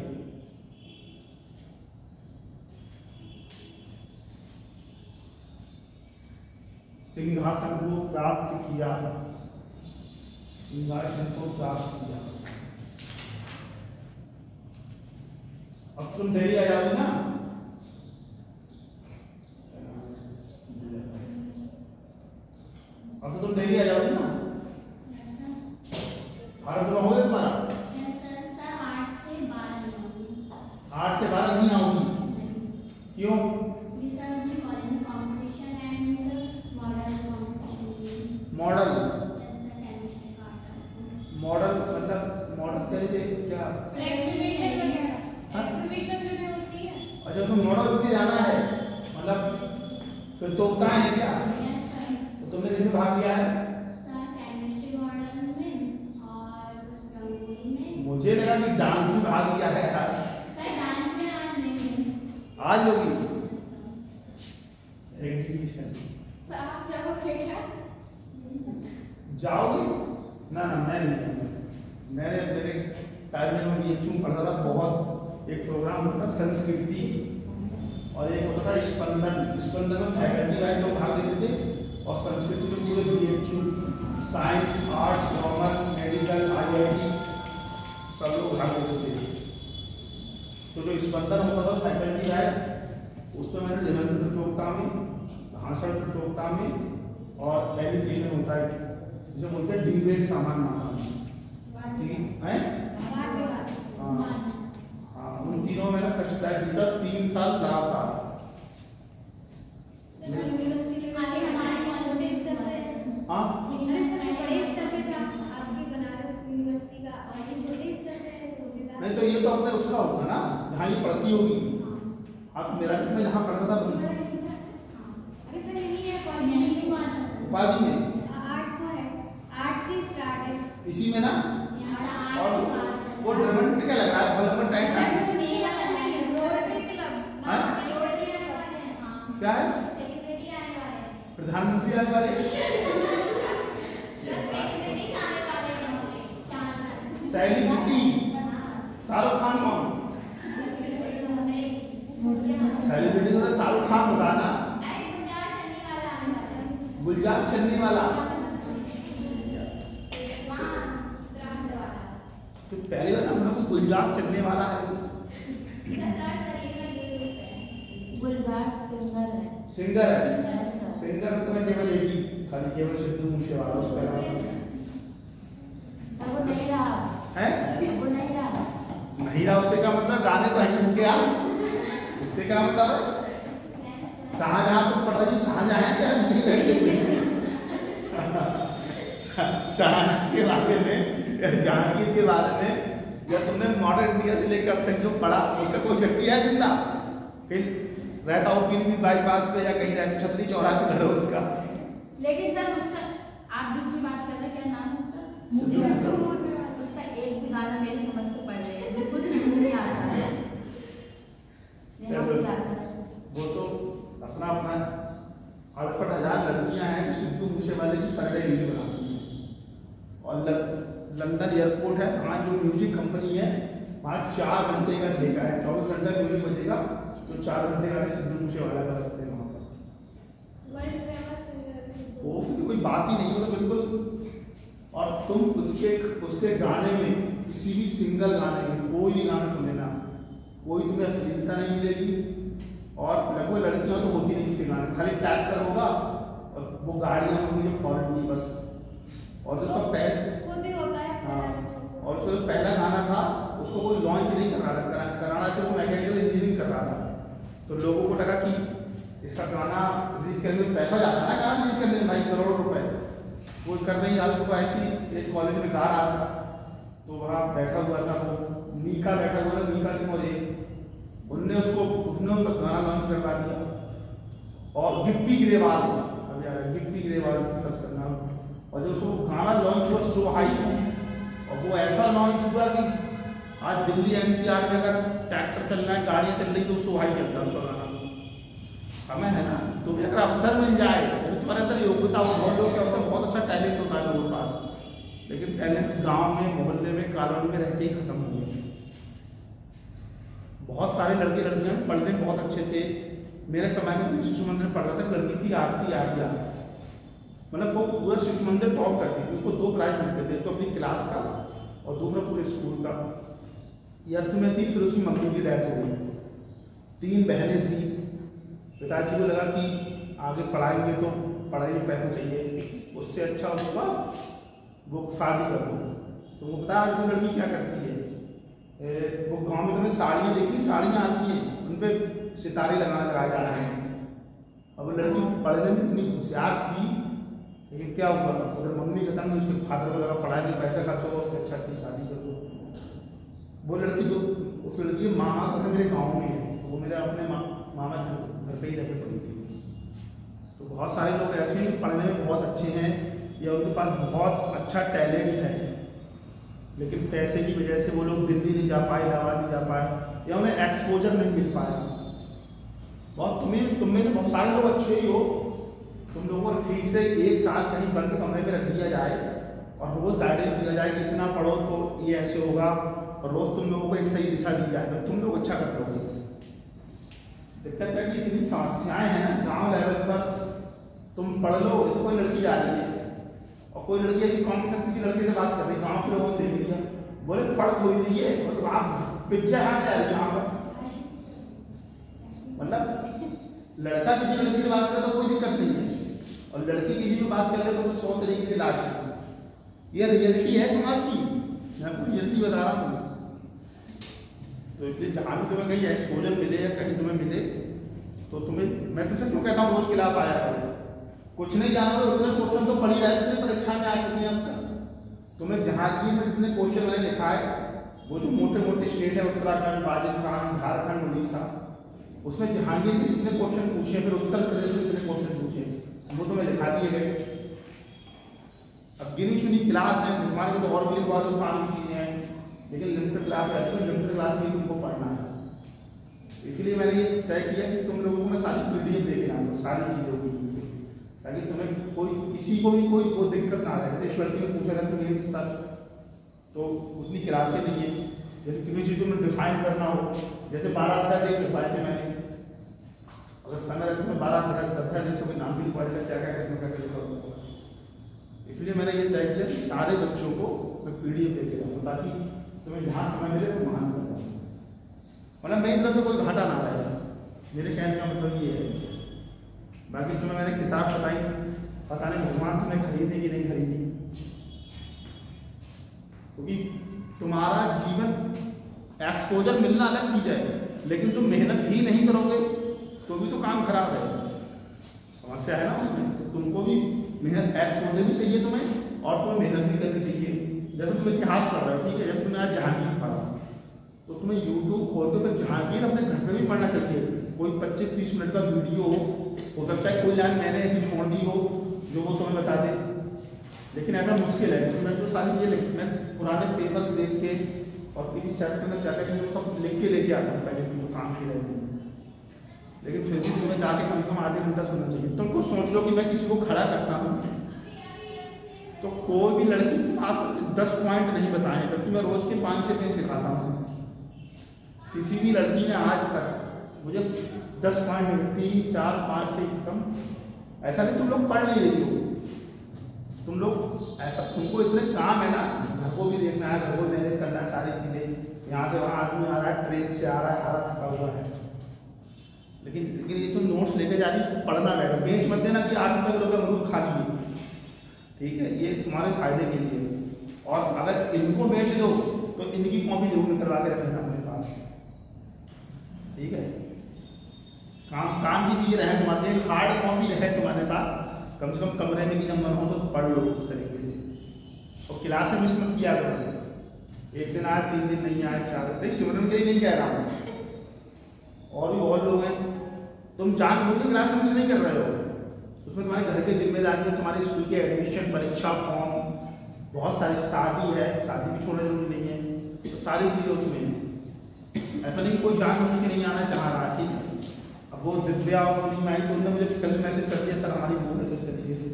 सिंहासन को प्राप्त किया। सिंहासन को प्राप्त किया। अब तुम दिल्ली आ जाओगे ना? अब तो तुम दिल्ली आ जाओगे ना? भारत में होगा तुम्हारा? 8 से 12 नहीं आऊंगी। क्यों? मॉडल मॉडल मतलब मॉडल के लिए क्या? एग्जीबिशन वगैरह, एग्जीबिशन जो नहीं होती है। अच्छा तो मॉडल के जाना है मतलब फिर तोपता है क्या? तो तुमने किसमें भाग लिया है? मुझे लगा कि डांस में भाग लिया है। आज होगी एग्जीबिशन। तो आप जाओगे क्या? जाओगे? ना ना मैं नहीं जाऊंगा। मैंने मेरे टाइम में ये चूं पढ़ता था, बहुत एक प्रोग्राम होता था संस्कृति और एक होता था स्पंदन। स्पंदन में फैकल्टी वाइज लोग भाग लेते थे और संस्कृति में पूरे BHU, science, arts, commerce, medical, IIT सब लोग भाग लेते थे। तो जो स्पंदन होता था फैकल्टी वाइज, उसमें मैंने निबंध प्रतियोगिता में, भाषण प्रतियोगिता में और एजुकेशन होता है जिसे बोलते हैं डिबेट सामान्य माना, ठीक है? हाँ, उन तीनों में फर्स्ट प्राइज जीता 3 साल लगातार। हाँ, नहीं तो ये तो अपने उसका होगा ना जहाँ ये पढ़ती होगी। आप मेरा भी मैं जहाँ पढ़ता था उपाधि में इसी में ना, और वो ड्राइवर क्या लगा है हॉल नंबर टाइम क्या है? प्रधानमंत्री आने वाले, सेलिब्रिटी शाहरुख खान कौन? सेलिब्रिटी तो शाहरुख खान होता है ना, गुलजार चन्नी वाला। तो पहले बार हम लोग को गुलजार चलने वाला है। सिंगर है, सिंगर में तो मैं केवल एक ही खाली केवल सिद्धू मूसेवाला उस पर है नहीं रहा। उससे क्या मतलब गाने तो हैं उसके यार, इससे क्या मतलब है? शाहजहां तुम पढ़ रहे हो, शाहजहां क्या शाहजहां के बारे में या जानकी के बारे में या तुमने मॉडर्न इंडिया से लेकर अब तक जो पढ़ा उसका कोई व्यक्ति है जिंदा? फिर रहता हो पीलीभीत बाईपास पे या कहीं रहता छतरी चौराहे पे घर हो उसका। लेकिन सर उसका आप जिसकी बात कर रहे हैं क्या नाम है उसका? उसका एक भी गाना मेरे समझ से पढ़ रहे हैं, बिल्कुल नहीं आता है। वो तो अपना अपना 68,000 लड़कियां हैं सिद्धू मूसेवाले की पर डे रील बनाती हैं। और लंदन एयरपोर्ट है वहाँ जो म्यूजिक कंपनी है वहाँ 4 घंटे का ठेका है, 24 घंटा म्यूजिक बजेगा तो 4 घंटे का सिद्धू मूसेवाला का बजते हैं वहाँ पर। वो फिर कोई बात ही नहीं होता बिल्कुल। और तुम उसके गाने में किसी भी सिंगल गाने में कोई भी गाना सुन लेना, कोई तुम्हें अश्लीलता नहीं मिलेगी। और लगभग लड़कियां तो होती नहीं उसके गाने, खाली ट्रैक्टर होगा और वो गाड़ियाँ होंगी जो फॉरन की बस। और जो उसका और उसका जो पहला गाना था उसको कोई लॉन्च नहीं कर रहा था, कराना से वो मैकेनिकल इंजीनियरिंग कर रहा था। तो लोगों को लगा कि इसका गाना रिलीज करने में पैसा जाता है ना, गाना रिलीज करने में भाई करोड़ों रुपए, वो कर नहीं रहा। तो ऐसी एक कॉलेज में गा रहा था तो वहाँ बैठा हुआ था वो मीका बैठा हुआ था, मीका सिंह और उसने गाना लॉन्च करवा दिया। और गिप्पी ग्रेवाल, अब यार गिप्पी ग्रेवाल सर्च करना। और जब उसको गाना लॉन्च हुआ सो हाई, और वो ऐसा लॉन्च हुआ कि आज दिल्ली NCR में अगर ट्रैक्टर चल रहा है, गाड़ियाँ चल रही तो सो हाई चलता है उसका गाना। समय है ना, तो अगर अवसर मिल जाए तो तुम्हारे अंदर योग्यता हो। बहुत लोग क्या होता है, बहुत अच्छा टैलेंट होता है लोगों के पास, लेकिन टैलेंट गांव में, मोहल्ले में, कॉलोनी में रहते ही खत्म हो गए। बहुत सारे लड़के लड़कियां पढ़ने में बहुत अच्छे थे। मेरे समय में शिशु मंदिर पढ़ रहा था, लड़की थी आरती, मतलब वो पूरा शिशु मंदिर टॉप करती थी। उसको 2 प्राइज मिलते थे, एक तो अपनी क्लास का और दूसरा पूरे स्कूल का। अर्थ में थी, फिर उसकी मम्मी की डेथ हो गई। 3 बहनें थी। पिताजी को लगा कि आगे पढ़ाएंगे तो पढ़ाई में पैसा चाहिए, उससे अच्छा उसका वो शादी कर दो। तो वो बताया आज वो लड़की क्या करती है, वो गांव में तुम्हें साड़ियाँ देखी, साड़ियाँ आती हैं उन पर सितारे लगाए जाना है। अब वो लड़की पढ़ने में इतनी होशियार थी, लेकिन क्या हुआ, उधर मम्मी खत्म हुई, उसके फादर को लगा पढ़ाई में पैसा खर्च होगा, उससे अच्छा अच्छी शादी कर दो। वो लड़की तो उस लड़की के मामा का मेरे गाँव में है, तो वो मेरे अपने मामा घर पे ही रहते पड़ी थी। तो बहुत सारे लोग ऐसे हैं पढ़ने में बहुत अच्छे हैं या उनके पास बहुत अच्छा टैलेंट है, लेकिन पैसे की वजह से वो लोग दिल्ली नहीं जा पाए, इलाहाबाद नहीं जा पाए, या उन्हें एक्सपोजर नहीं मिल पाया। बहुत तुम में से बहुत सारे लोग अच्छे ही हो, तुम लोगों को ठीक से 1 साल कहीं बंद कमरे में रख दिया जाए और रोज गाइडेंस दिया जाए कि इतना पढ़ो तो ये ऐसे होगा और रोज तुम लोगों को एक सही दिशा दी जाए तो तुम लोग अच्छा कर लोगे। दिक्कत है कि इतनी समस्याएं हैं ना गांव लेवल पर, तुम पढ़ लो, जैसे कोई लड़की जा रही है और कोई लड़की है कौन सा किसी लड़के से बात कर रही, गाँव के लोगों ने देख लिया, बोले पढ़ कोई नहीं है, मतलब आप पिक्चर हाथ जा रही है यहाँ पर। मतलब लड़का किसी लड़की से बात करे तो कोई दिक्कत नहीं है, और लड़की किसी से बात कर ले तो 100 तरीके के इलाज है। ये रियलिटी है समाज की, मैं आपको रियलिटी बता रहा हूँ। तो इसलिए जहाँ भी तुम्हें कहीं एक्सपोजर मिले या कहीं तुम्हें मिले तो तुम्हें, मैं तुमसे क्यों कहता हूँ रोज खिलाफ आया करो, कुछ नहीं जानो उतने क्वेश्चन तो पढ़ी जाए, उतनी परीक्षा में आ चुकी है अब तक। तुम्हें जहाँगीर में जितने क्वेश्चन मैंने लिखा है, वो जो मोटे मोटे स्टेट है उत्तराखंड, राजस्थान, झारखंड, उड़ीसा, उसमें जहांगीर के जितने क्वेश्चन पूछे, फिर उत्तर प्रदेश में जितने क्वेश्चन पूछे, वो तुम्हें लिखा दिए गए। अब गिनी चुनी क्लास है, हमारे को तो और भी लिखवा दो, काम की चीज़ें हैं, लेकिन लिमिटेड क्लास है तो लिमिटेड क्लास में तुमको पढ़ना है। इसलिए मैंने ये तय किया कि तुम लोगों को मैं सारी PDF दे के आऊँगा, सारी चीज़ों की, ताकि तुम्हें कोई किसी को भी कोई दिक्कत ना आए। जैसे 12वीं में पूछा था मेंस तक तो उतनी क्लासें नहीं है, जैसे किसी चीज़ को डिफाइन करना हो, जैसे 12 अध्याय देख लिखवाए थे मैंने, अगर समय रहते मैं 12 अध्याय देशों के नाम भी लिखवा देता, क्या क्या करने का लिखवा। इसलिए मैंने ये तय किया कि सारे बच्चों को मैं PDF दे के रहूँ, ताकि तुम्हें जहाँ समय मिले तो वहाँ कर, मतलब मेरी तरफ से कोई घाटा ना रहे, मेरे कहने का मतलब ये है। बाकी तुम्हें मैंने किताब बताई, पता नहीं भगवान तुम्हें खरीदी कि नहीं खरीदी, क्योंकि तुम्हारा जीवन एक्सपोजर मिलना अलग चीज़ है, लेकिन तुम मेहनत ही नहीं करोगे तो भी तो काम खराब है, समस्या है ना उसमें। तो तुमको भी मेहनत, एक्सपोजर भी चाहिए तुम्हें, और तुम्हें मेहनत भी करनी चाहिए। जब तुम इतिहास पढ़ रहे हो, ठीक है, जब तुमने आज जहांगीर पढ़ा तो तुम्हें YouTube खोल के फिर जहांगीर अपने घर पे भी पढ़ना चाहिए। कोई 25-30 मिनट का वीडियो हो सकता है, कोई लाइन मैंने ऐसी छोड़ दी हो जो वो तुम्हें बता दे, लेकिन ऐसा मुश्किल है। तो मैं जो सारी चीज़ें मैं पुराने पेपर्स देख के और किसी चैप्टर में क्या कहते हैं सब लिख के लेके आता हूँ पहले जो काम की रहती है, लेकिन फिर भी तुम्हें जाके कम से कम आधे घंटा सुनना चाहिए। तुमको सोच लो कि मैं किसी को खड़ा करता हूँ तो कोई भी लड़की आप 10 पॉइंट नहीं बताएं, जबकि मैं रोज के 5-6 दिन सिखाता हूँ। किसी भी लड़की ने आज तक मुझे 10 पॉइंट 3, 4, 5 पे खत्म, ऐसा नहीं तुम लोग पढ़ नहीं रही हो, तुम लोग ऐसा, तुमको इतने काम है ना, घर को भी देखना है, घर को मैनेज करना है, सारी चीज़ें, यहाँ से वहाँ आदमी आ रहा है, ट्रेन से आ रहा है, हारा थका हुआ है, लेकिन ये तुम नोट्स लेके जा रही है, उसको पढ़ना बैठो, बेच मत देना कि 8 रुपये लोग अमरूद खा लिए, ठीक है, ये तुम्हारे फायदे के लिए। और अगर इनको बेच दो तो इनकी कॉपी जरूर निकलवा के रखना अपने पास, ठीक है। काम की चीज़ रहे तुम्हारे, एक हार्ड कॉपी रहे तुम्हारे पास, कम से कम कमरे में कि जब मन हो तो पढ़ लो उस तरीके से। और क्लास में मिस मत किया करो, एक दिन आए 3 दिन नहीं आए 4 दिन, सिमरन के लिए नहीं कह रहा हूँ, और भी बहुत लोग हैं, तुम जानबूझ के क्लास मिस नहीं कर रहे हो, उसमें तुम्हारे घर की जिम्मेदारी है, तुम्हारे स्कूल के एडमिशन, परीक्षा फॉर्म, बहुत सारी, शादी है, शादी भी छोड़ना जरूरी नहीं है, तो सारी चीज़ें उसमें हैं। ऐसा नहीं कोई जानबूझ के नहीं आना चाह रहा, ठीक है। अब वो दिव्या और नहीं आई तो उन्होंने मुझे कल मैसेज कर दिया, सर हमारी भूल है, इस तरीके से।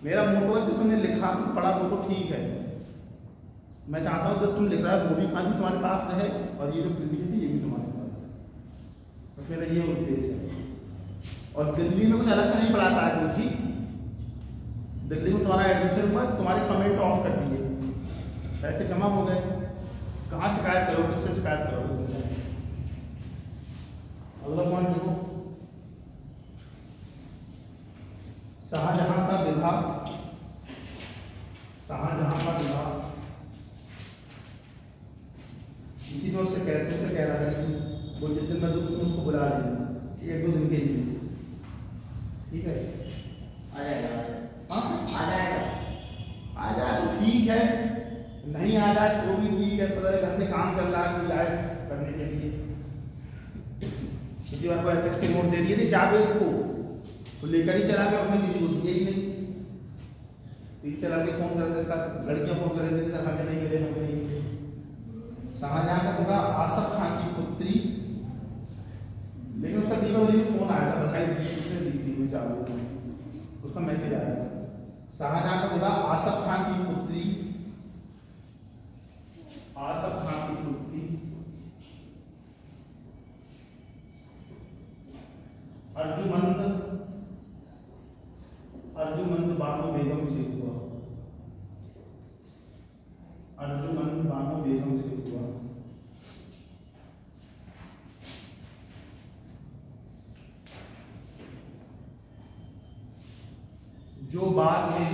मेरा मोटो है जो तुमने लिखा पढ़ा वो तो ठीक है, मैं चाहता हूँ जब तुम लिख रहा है वो भी काम भी तुम्हारे पास रहे, और ये जो PDF थी ये भी तुम्हारे पास है, बस मेरा ये उद्देश्य है। और दिल्ली में कुछ अलग से नहीं पढ़ाता है कोई, ठीक, दिल्ली में तुम्हारा एडमिशन हुआ, तुम्हारे कमेंट ऑफ कर दिए, पैसे जमा हो गए, कहाँ शिकायत करोगे, किससे शिकायत करोगे? अगला पॉइंट देखो, शाहजहां का विवाह, शाहजहां का विवाह, इसी दोस्त से कह रहा था कि वो जिस दिन मैं तुम उसको बुला लेना 1-2 दिन के लिए, ठीक है, आ जाएगा, हाँ आ जाएगा, आ जाए तो ठीक है, नहीं आ जाए तो भी ठीक है, पता है घर में काम चल रहा है कोई जायज करने के लिए। किसी बार को एथिक्स के नोट दे दिए थे 4 बजे को, तो लेकर ही चला गया, उसने किसी को दिया ही नहीं, तीन चला के फोन करते सर, लड़कियां फोन कर रही थी सर हमें नहीं मिले, हमें नहीं मिले। शाहजहां का होगा आसफ खान की पुत्री, लेकिन उसका दीपावली में फोन आया था, बधाई उसने दी थी मुझे चालू, उसका मैसेज आया था। शाहजहां का होगा आसफ खान की पुत्री, आसफ खान की पुत्री अर्जुमंद बानो बेगम से हुआ। अर्जुमंद बानो बेगम से हुआ। जो बाद में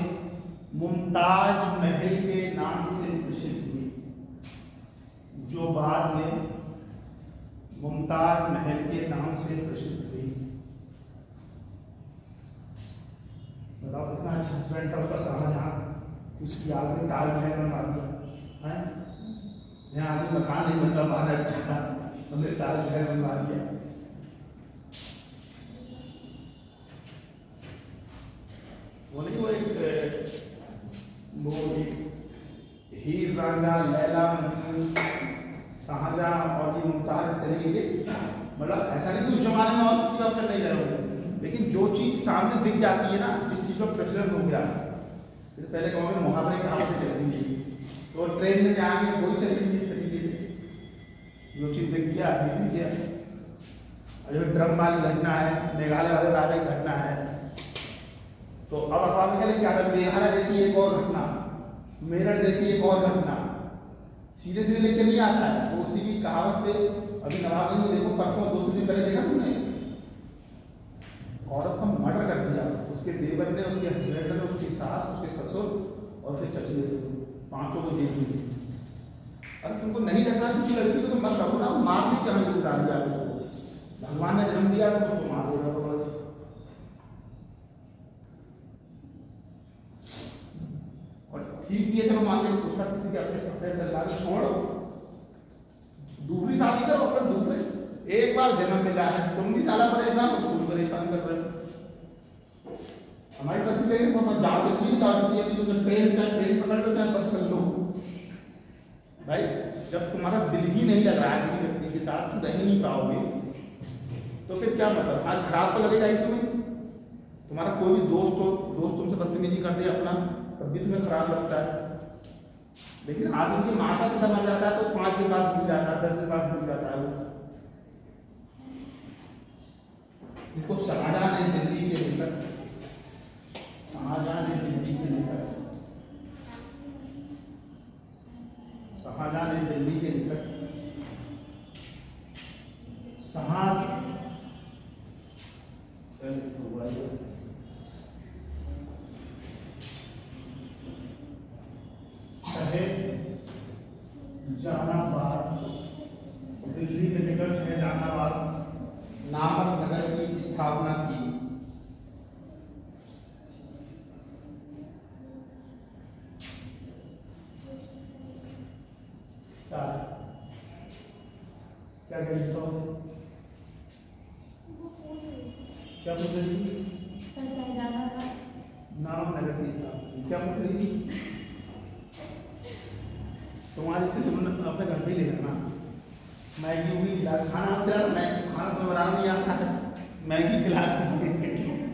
मुमताज महल के नाम से प्रसिद्ध हुई। जो बाद में मुमताज महल के नाम से प्रसिद्ध हुई। बताओ कितना अच्छा हस्बैंड था उसका शाहजहां, उसकी याद में ताजमहल बनवा दिया है। यहाँ आगे मकान नहीं बनता पा रहा अच्छा, हमने ताजमहल बनवा दिया। वो नहीं वो एक हीर रांझा, लैला मजनू, शाहजहां और ये मुमताज इस तरीके के, मतलब ऐसा नहीं कि उस जमाने में और किसी का फिर नहीं रहा, लेकिन जो चीज सामने दिख जाती है ना, जिस चीज का प्रचलन हो गया, जैसे पहले गाँव में मुहावरे कहावतें चलती थी, तो ट्रेन में जाएंगे कोई चलेगी इस तरीके से, जो चीज दिख गया दिख गया। जो ड्रम वाली घटना है, मेघालय वाले राजा की घटना है, तो अब अखबार में क्या लिखा है, मेघालय जैसी एक और घटना, मेरठ जैसी एक और घटना, सीधे सीधे लिख के नहीं आता है। तो उसी की कहावत पे अभी नवाबगंज में देखो, परसों 2 दिन पहले देखा तुमने, औरत को मर्डर कर दिया, उसके देवर ने, उसके हस्बैंड ने, उसकी सास, उसके ससुर और फिर चचले ससुर, 5 को जेल में। अरे तुमको नहीं लगना किसी लड़की को तो मत रखो ना, मारने की कहानी बता दिया उसको, भगवान ने जन्म दिया तो उसको मार देगा। और ठीक भी है, चलो मान लो उसका किसी के अपने अफेयर चल रहा है, छोड़ो, दूसरी शादी करो, फिर दूसरे, एक बार जन्म मिला है, तुम भी साला परेशान, उसको भी परेशान कर रहे हो। हमारी पत्नी कहेगी तो जाओ जल्दी जाओ, तो ट्रेन पकड़ लो चाहे बस कर लो। भाई जब तुम्हारा दिल ही नहीं लग रहा है किसी व्यक्ति के साथ, तुम रह नहीं पाओगे, तो फिर क्या मतलब, आज खराब तो लगेगा ही तुम्हें। तुम्हारा कोई भी दोस्त हो, दोस्त तुमसे बदतमीजी कर दे अपना, तब भी तुम्हें खराब लगता है। लेकिन आदमी की माता पिता मर जाता है तो 5 दिन बाद भूल जाता है, 10 दिन बाद भूल जाता है वो। देखो शाहजहां ने दिल्ली के निकट, शाहजहां ने दिल्ली के निकट, शाहजहां ने दिल्ली के निकट जहानाबाद, दिल्ली के निकट से जहानाबाद नामक नगर की स्थापना की। क्या करी तो क्या पूछ रही थी? नामक नगर की स्थापना क्या पूछ रही थी? तुम्हारे से अपने घर पे ले जाना, मैगी हुई खाना मत खिला, मैं खाना तो बनाना नहीं आता है, मैगी खिला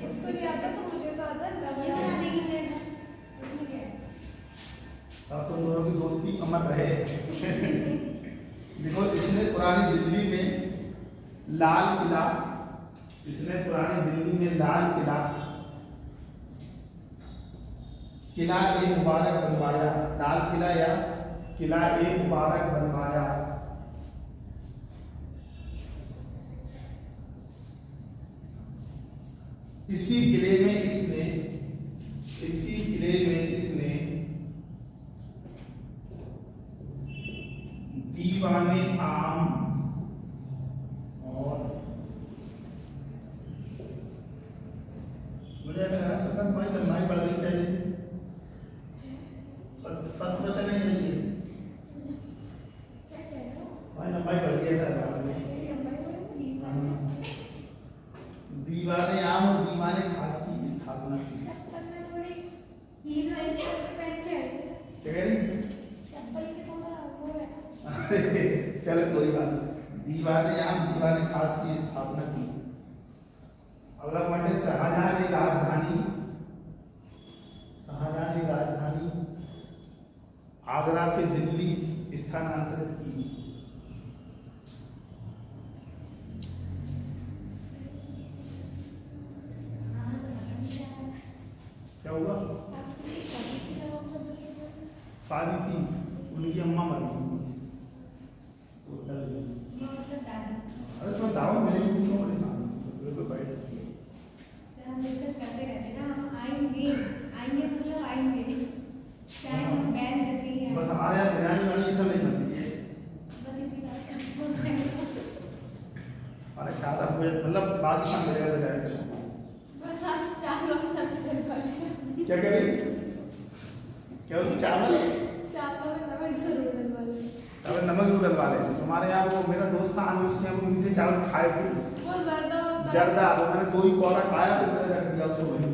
उसको नहीं आता तो मुझे तो आता है। अब तुम दोनों की दोस्ती अमर रहे। देखो इसने पुरानी दिल्ली में लाल किला, इसने पुरानी दिल्ली में लाल किला, किला ए मुबारक बनवाया, लाल किला या किला ए मुबारक बनवाया। इसी किले में इसने दीवाने आम और मुझे लगा सतत भाई लंबाई बढ़ रही है, पत्थर से नहीं रही है भाई, लंबाई बढ़ गई है। दीवाने आम और दीवाने खास की स्थापना की। चलो कोई बात नहीं, दीवाने आम दीवाने खास की स्थापना की। अगला पॉइंट है शाहजहां ने राजधानी आगरा से दिल्ली स्थानांतरित की। अच्छा आप मतलब बाकी शाम मिलेगा तो जाएगा। बस आप चावल और सब्जी डलवा लें। क्या करें? क्या बोलते चावल चावल और नमक जरूर डलवा लें। चावल नमक जरूर डलवा लें। हमारे यहाँ वो मेरा दोस्त था आने उसने हमको मीठे चावल खाए थे वो जर्दा होता है। जर्दा, वो मैंने 2 ही कौड़ा खाया फिर मैंने रख दिया उसको वहीं।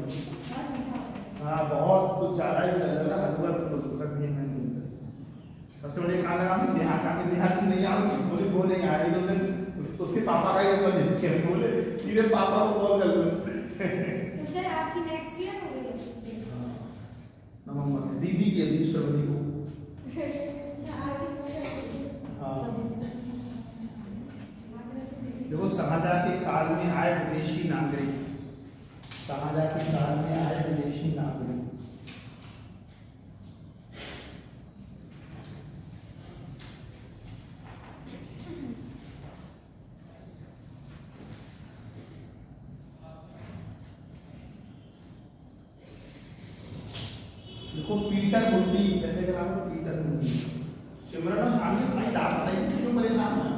हाँ बहुत कुछ ज़्यादा ही लगा हलवा रख दिया मैंने। सबसे बड़ी कहाँ लगा मैं देहात में नहीं आऊँगी बोले नहीं आए तो दिन उसके पापा का ये बोले सीधे पापा को कॉल कर लो। तो सर आपकी नेक्स्ट ईयर हो गई? नवंबर दीदी की 20 फरवरी को। हाँ देखो शाहजहाँ के काल में आए विदेशी नागरिक, शाहजहाँ के काल में आए विदेशी नागरिक। देखो पीटर मुंडी कहते हैं नाम पीटर मुंडी। सिमरन और शामिल भाई डाल रहे हैं क्यों परेशान है?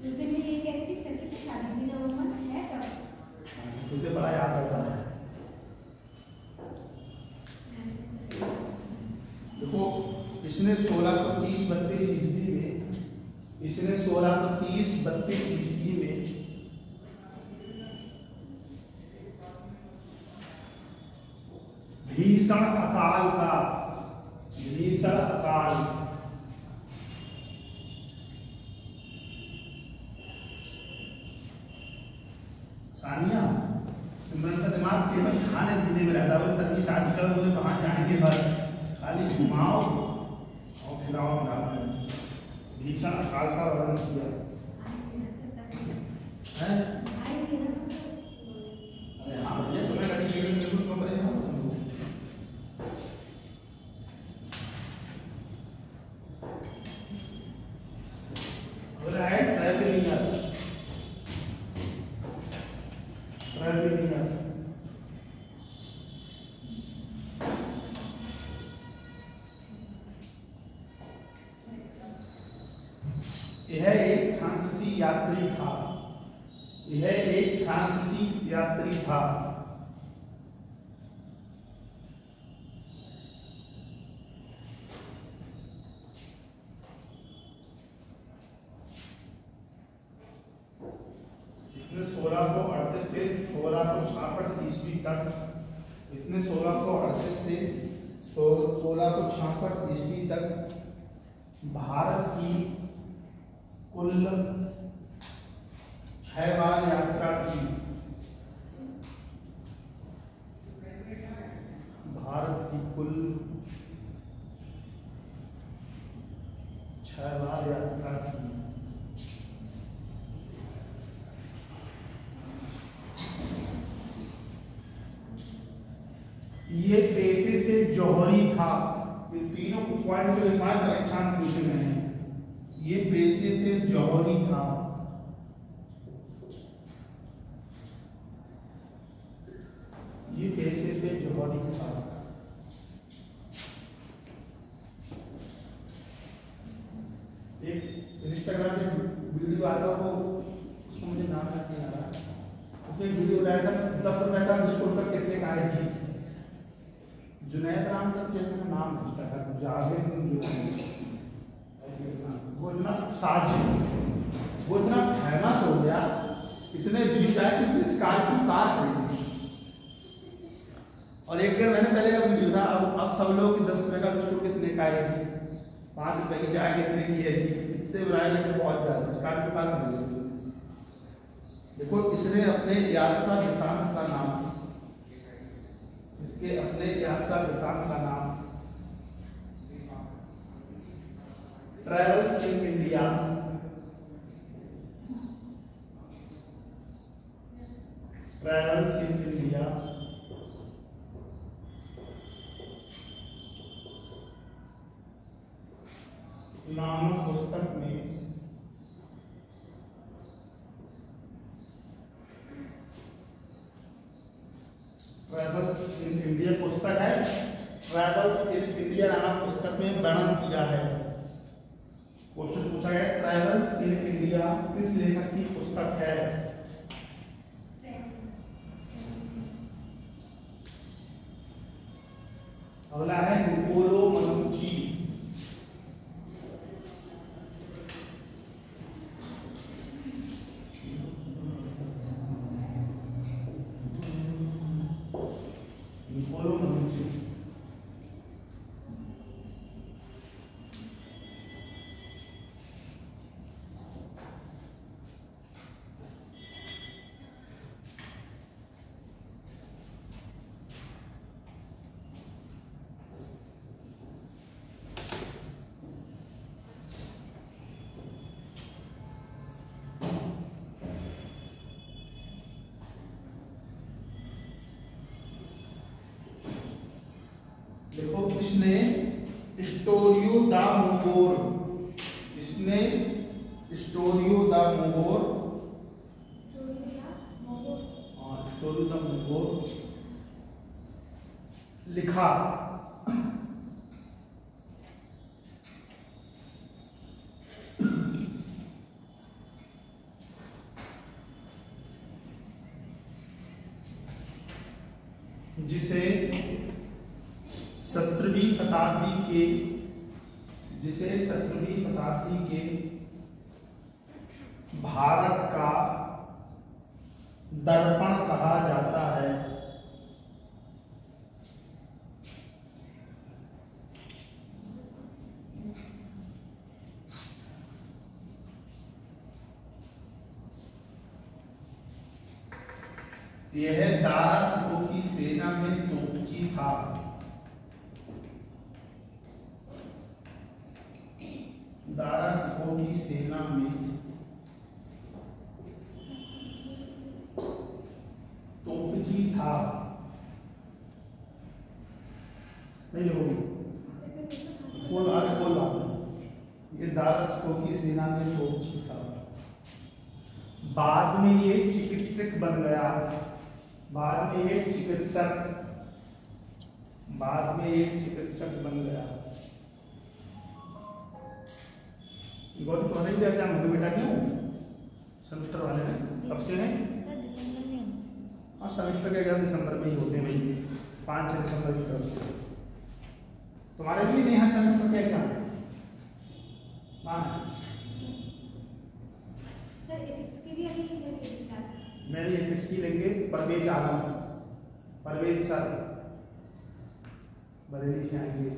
जैसे मैं ये कह रही थी सर की शादी भी नवंबर है कब? उसे बड़ा याद आता है। देखो इसने 1630-32 ईस्वी में, इसने 1630-32 ईस्वी में भीषण अकाल सानिया सिमरन का दिमाग केवल खाने पीने में रहता है। सर की शादी करो बोले कहाँ जाएंगे बस खाली घुमाओ और खिलाओ पिलाओ। भीषण अकाल का वर्णन किया है। अरे हाँ भैया तुम्हें कभी बिल्कुल कम रहेगा। यह एक फ्रांसीसी यात्री था। यह एक फ्रांसीसी यात्री था। इसने 1638 से 1666 ईस्वी तक, इसने 1638 से 1666 ईस्वी तक भारत की कुल 6 बार यात्रा की। भारत की कुल 6 बार यात्रा की। ये पेशे से जौहरी था। ये तीनों पॉइंट जो लिखा है परीक्षा पूछे गए हैं। ये पेशे से जौहरी था। ये पेशे से जौहरी था। एक इंस्टाग्राम पे वीडियो आता वो उसको मुझे नाम नहीं आ रहा। उसने वीडियो लाया था 10 रुपए का बिस्कुट का कितने का है जी। जुनैद राम का जैसे नाम पूछता है जावेद वो इतना साजिद वो इतना फेमस हो गया, इतने व्यूज आए कि उसने स्कॉर्पियो कार खरीदी। और 1-1.5 महीने पहले का वीडियो था। अब सब लोग 10 रुपए का बिस्कुट कितने का है, 5 रुपए की चाय कितने की है, इतने वायरल है बहुत ज़्यादा। स्कॉर्पियो कार खरीदी। देखो इसने अपने यात्रा वृत्तांत का नाम, इसके अपने यात्रा वृत्तांत का नाम travels in India, travels in India नामक पुस्तक में ट्रैवल्स इन इंडिया पुस्तक है, ट्रैवल्स इन इंडिया नामक पुस्तक में वर्णन किया है। क्वेश्चन पूछा गया ट्रैवल्स इन इंडिया किस लेखक की पुस्तक है? अगला है निकोलो मनुची। निकोलो मनुची देखो किसने स्टोरियो द मुंगोर, इसने stereo the Mangor, stereo the Mangor लिखा। जिसे 17वीं शताब्दी के भारत का दर्पण कहा जाता है। यह दारा सिखों की सेना में तोपची था। दारा सिखों की सेना में तोपची था। नहीं लिखोगे? कोई बात नहीं। ये दारा सिखों की सेना में तोपची था। बाद में ये चिकित्सक बन गया। बाद में एक चिकित्सक बन गया। गौरी तुम्हारे भी एग्जाम होंगे बेटा? क्यों? सेमेस्टर वाले हैं? कब से हैं? सर दिसंबर में। हाँ, सेमेस्टर के एग्जाम दिसंबर में ही होते हैं भाई, 5-6 दिसंबर की तरफ से। तुम्हारे भी नहीं है सेमेस्टर के एग्जाम? हाँ, सर एथिक्स की भी अभी क्लास। मेरी एथिक्स की लेंगे परवेज आलम, परवेज सर बरेली से आएंगे।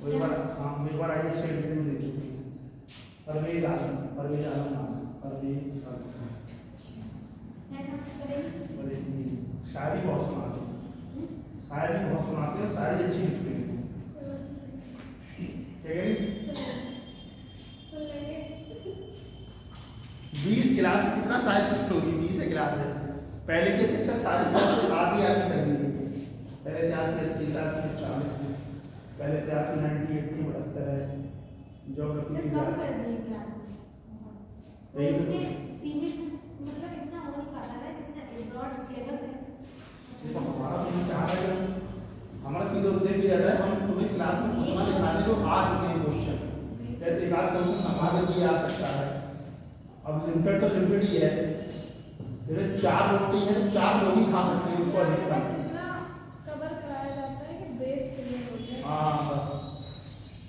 वो एक बार आगे स्टेट में दे चुके हैं। परवेज आलम नाम, परवेज आलम। शायरी बहुत सुनाते हैं, शायरी अच्छी लिखते हैं। क्या कह रही? 20 क्लास में कितना शायरी होगी? 20 क्लास है। पहले की अपेक्षा सारी क्लास आधी करनी है। पहले क्लास में 80 क्लास में 40 है। पहले क्लास में 98 की 72 है। ज्योग्राफी की कम कर दिए क्लास में। इसके सीमित मतलब इतना हो नहीं पाता है जितना ब्रॉड सिलेबस है। देखो हमारा तो चाह रहा है, हमारा सीधे उद्देश्य भी रहता है हम तुम्हें क्लास में उतना दिखाने जो आ चुके हैं क्वेश्चन। जैसे एक आध क्वेश्चन संभाल के आ सकता है। अब लिमिटेड तो लिमिटेड ही है। जैसे 4 रोटी है तो 4 लोग ही खा सकते हैं उसको अधिकतम। इतना कवर कराया जाता है कि बेस क्लियर हो जाए। हाँ बस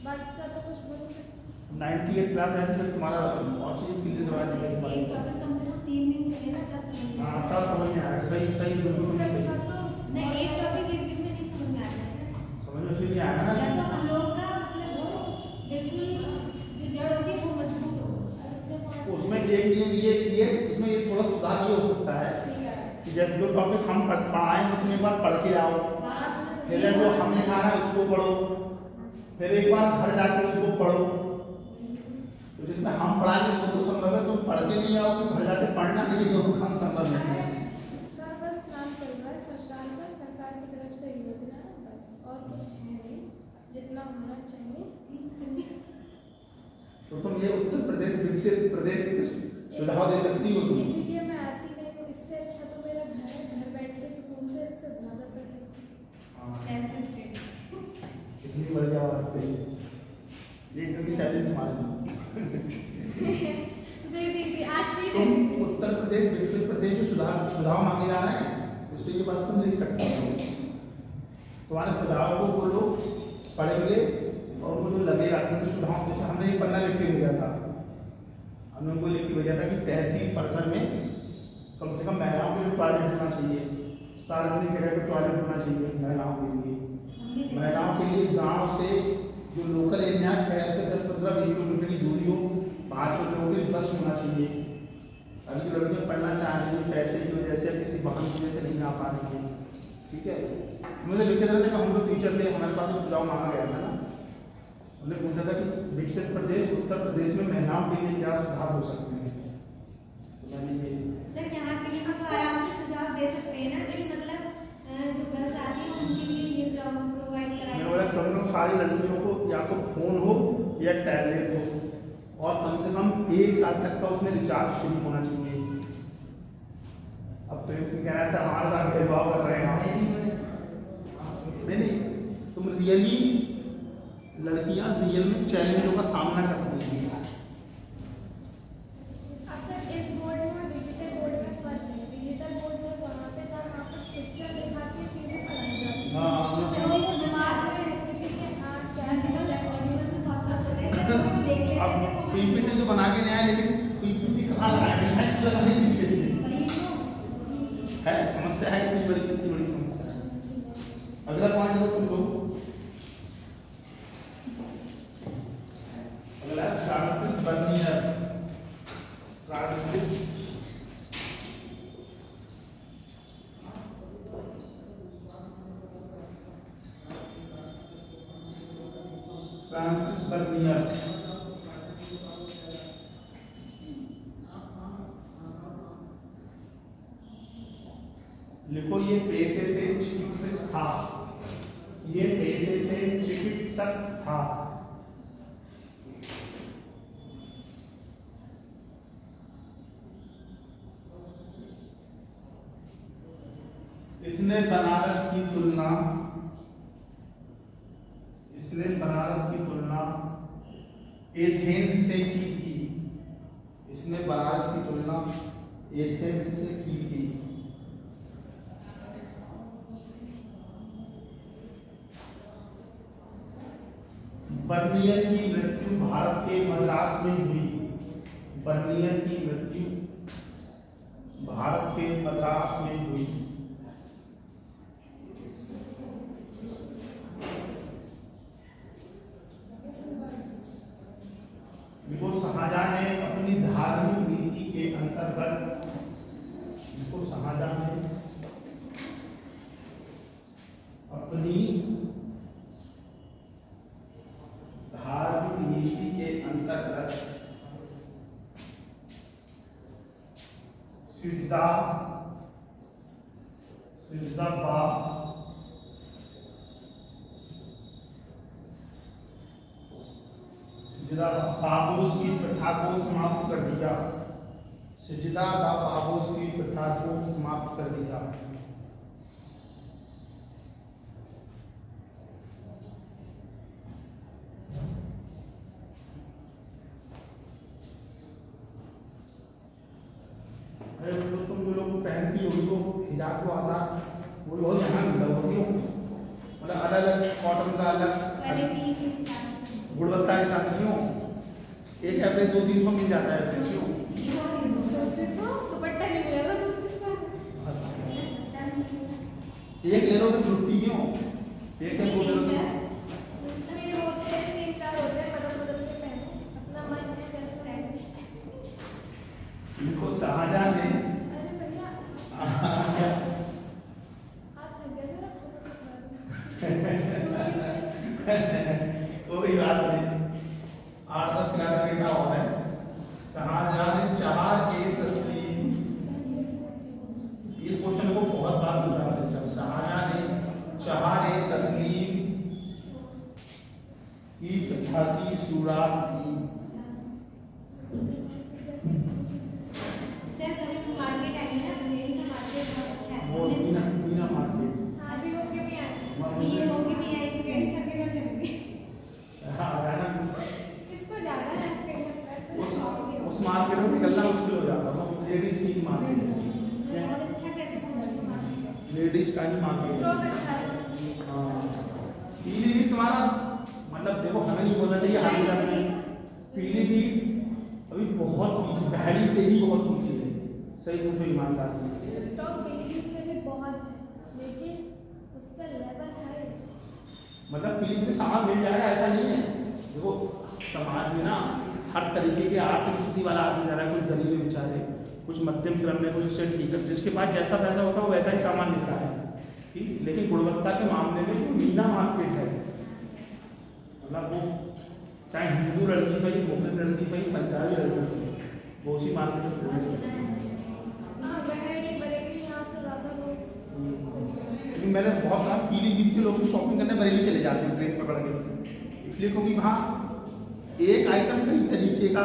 बाकी का तो कुछ बोल सकते 98 क्लास है तो तुम्हारा और चीज क्लियर करवा देंगे एक तुम्हारी। टॉपिक कम से कम 3 दिन चलेगा तब समझ में हाँ तब समझ में आएगा। सही बिल्कुल इससे सही। अच्छा तो नहीं, एक टॉपिक एक दिन में नहीं समझ में आएगा सर। समझ में फिर नहीं आएगा या तो ना। हम लोग का मतलब वो बिल्कुल जो जड़ होती है वो मजबूत हो। उसमें ये उसमें ये थोड़ा सुधार ये हो सकता है कि जब जो टॉपिक हम पढ़ाएं तुम एक बार पढ़ के आओ, फिर जो हमने कहा है उसको पढ़ो, फिर एक बार घर जाके उसको पढ़ो। तो जिसमें हम पढ़ाएंगे वो तो संभव है, तुम पढ़ के नहीं आओगे घर जाके पढ़ना नहीं, तो हम संभव नहीं है। सर बस नाम चल रहा है सरकार का, सरकार की तरफ से योजना है बस, और कुछ है नहीं जितना होना चाहिए। तो तुम ये उत्तर प्रदेश विकसित प्रदेश की सुझाव दे सकती हो तुम? इसीलिए मैं आती नहीं हूँ। इससे अच्छा तो मेरा घर है, घर बैठ के सुकून से इससे ज़्यादा बेटर। कितनी बढ़िया बात है। एक दिन की सैलरी तुम्हारे नाम। दे दीजिए आज की तुम उत्तर प्रदेश विकसित प्रदेश जो सुझाव मांगे जा रहे हैं, इस पर ये बात तुम लिख सकते हो। तुम्हारे सुझाव को वो लोग पढ़ेंगे और उनको जो लगेगा क्योंकि सुझाव, जैसे हमने एक पन्ना लिख के भेजा था, हमने उनको लिख के भेजा था कि तहसील परिसर में कम से कम महिलाओं के लिए टॉयलेट होना चाहिए, सार्वजनिक जगह पर टॉयलेट होना चाहिए महिलाओं के लिए। महिलाओं के लिए गांव से जो लोकल एरिया है शहर से 10-15-20 किलोमीटर की दूरी हो, 500 लोगों के लिए बस होना चाहिए। अभी जो लड़कियाँ पढ़ना चाह रही हैं पैसे की वजह से किसी वाहन की वजह से नहीं आ पा रही हैं, ठीक है। मुझे लिखे था कि हम लोग टीचर थे, हमारे पास सुझाव मांगा गया था ना, हमने पूछा था कि विकसित प्रदेश उत्तर प्रदेश में महिलाओं के लिए क्या सुधार हो सकते हैं। तो मैंने ये सर यहाँ के लिए हम तो आराम से सुझाव दे सकते हैं ना, इस मतलब जो गर्ल्स आती हैं उनके लिए ये प्रोवाइड कराएंगे। मैं बोला कम से कम सारी लड़कियों को या तो फोन हो या टैबलेट हो और कम से कम 1 साल तक का उसमें रिचार्ज शुरू होना चाहिए। अब प्रेम सिंह कहना है हमारे साथ भेदभाव कर रहे हैं। नहीं, तुम रियली लड़कियां रियल में चैलेंजों का सामना करती हैं। अब सर इस बोर्ड में और डिजिटल बोर्ड में फर्क है। डिजिटल बोर्ड में पढ़ाते थे वहाँ पर पिक्चर दिखा के चीज़ें पढ़ाई जाती हैं। हाँ, तो वो दिमाग में रहती थी कि हाँ क्या है अब पीपीटी तो बना के नहीं आया, लेकिन पीपीटी कहाँ लाया है जो नहीं तरीके से है। समस्या है इतनी बड़ी समस्या है। अगला पॉइंट को तुम दो। अगला फ्रांसिस बर्नियर। फ्रांसिस बर्नियर लिखो, ये पेशे से चिकित्सक था। ये पेशे से चिकित्सक था। इसने बनारस की तुलना एथेंस से की थी। इसने बनारस की तुलना एथेंस से की थी। बर्नियर की मृत्यु भारत के मद्रास में हुई। बर्नियर की मृत्यु भारत के मद्रास में हुई। शाहजहां ने अपनी धार्मिक नीति के अंतर्गत शाहजहां ने अपनी धार्मिक नीति के अंतर्गत सिजदा पापोस की प्रथा को समाप्त कर दिया। सिजदा का पापोस की प्रथा को समाप्त कर दिया। तो तुम जो लोग पहनती होगी वो हिजाब को आता वो बहुत महंगा मिलता होगी, मतलब अलग अलग कॉटन का अलग गुणवत्ता के साथ क्यों एक एवरेज 200-300 मिल जाता है क्यों? दुपट्टा नहीं मिलेगा 200। एक ले लो तो छुट्टी क्यों? एक है 2 ले लो। नहीं होते हैं 3-4 होते हैं, बदल के पहनो अपना मन है जैसा है। इनको शाहजहां ने अरे भैया हाथ थक गया कोई बात नहीं, 8-10 क्लास का बेटा और है। शाहजहां ने 4 तस्लीम, ये क्वेश्चन को बहुत बार पूछा है। जब शाहजहां ने 4 तस्लीम की प्रथा की शुरुआत की। सर कभी मार्केट आएंगे ना, मेरी का मार्केट बहुत अच्छा है। वो बिना मार्केट हाँ भी होके भी आए ये होगी भी आई कैसे करके चलेंगे। हाँ मार्केट में निकलना मुश्किल हो जाता है, लेडीज की मार्केट है, बहुत अच्छा करके समझ लेडीज का ही मार्केट है। स्ट्रोक अच्छा है। हाँ, पीलीभीत तुम्हारा मतलब देखो हमें नहीं बोलना चाहिए हाथ में, पीलीभीत अभी बहुत पीछे, पहाड़ी से ही बहुत पीछे है, सही पूछो ईमानदारी से। स्टॉक पीलीभीत में भी बहुत है, लेकिन उसका लेवल हाई है। मतलब पीलीभीत में सामान मिल जाएगा ऐसा नहीं है। देखो समाज में ना हर तरीके के आर्थिक स्थिति वाला आदमी जा रहा है, कुछ गरीब बेचारे, कुछ मध्यम क्रम में, कुछ से ठीक है, जिसके पास जैसा पैसा होता है वो वैसा ही सामान मिलता है, ठीक। लेकिन गुणवत्ता के मामले में जो मीना मार्केट है, मतलब वो चाहे हिंदू लड़की सही, मुस्लिम लड़की सही, पंजाबी लड़की सही, वो उसी मार्केट में प्रवेश करती है। हाँ बहरी बरेली यहाँ से ज़्यादा लोग। लेकिन मैंने बहुत सारा पीलीभीत के लोग शॉपिंग करने बरेली चले जाते हैं ट्रेन पकड़ के, इसलिए क्योंकि वहाँ एक आइटम कई तरीके का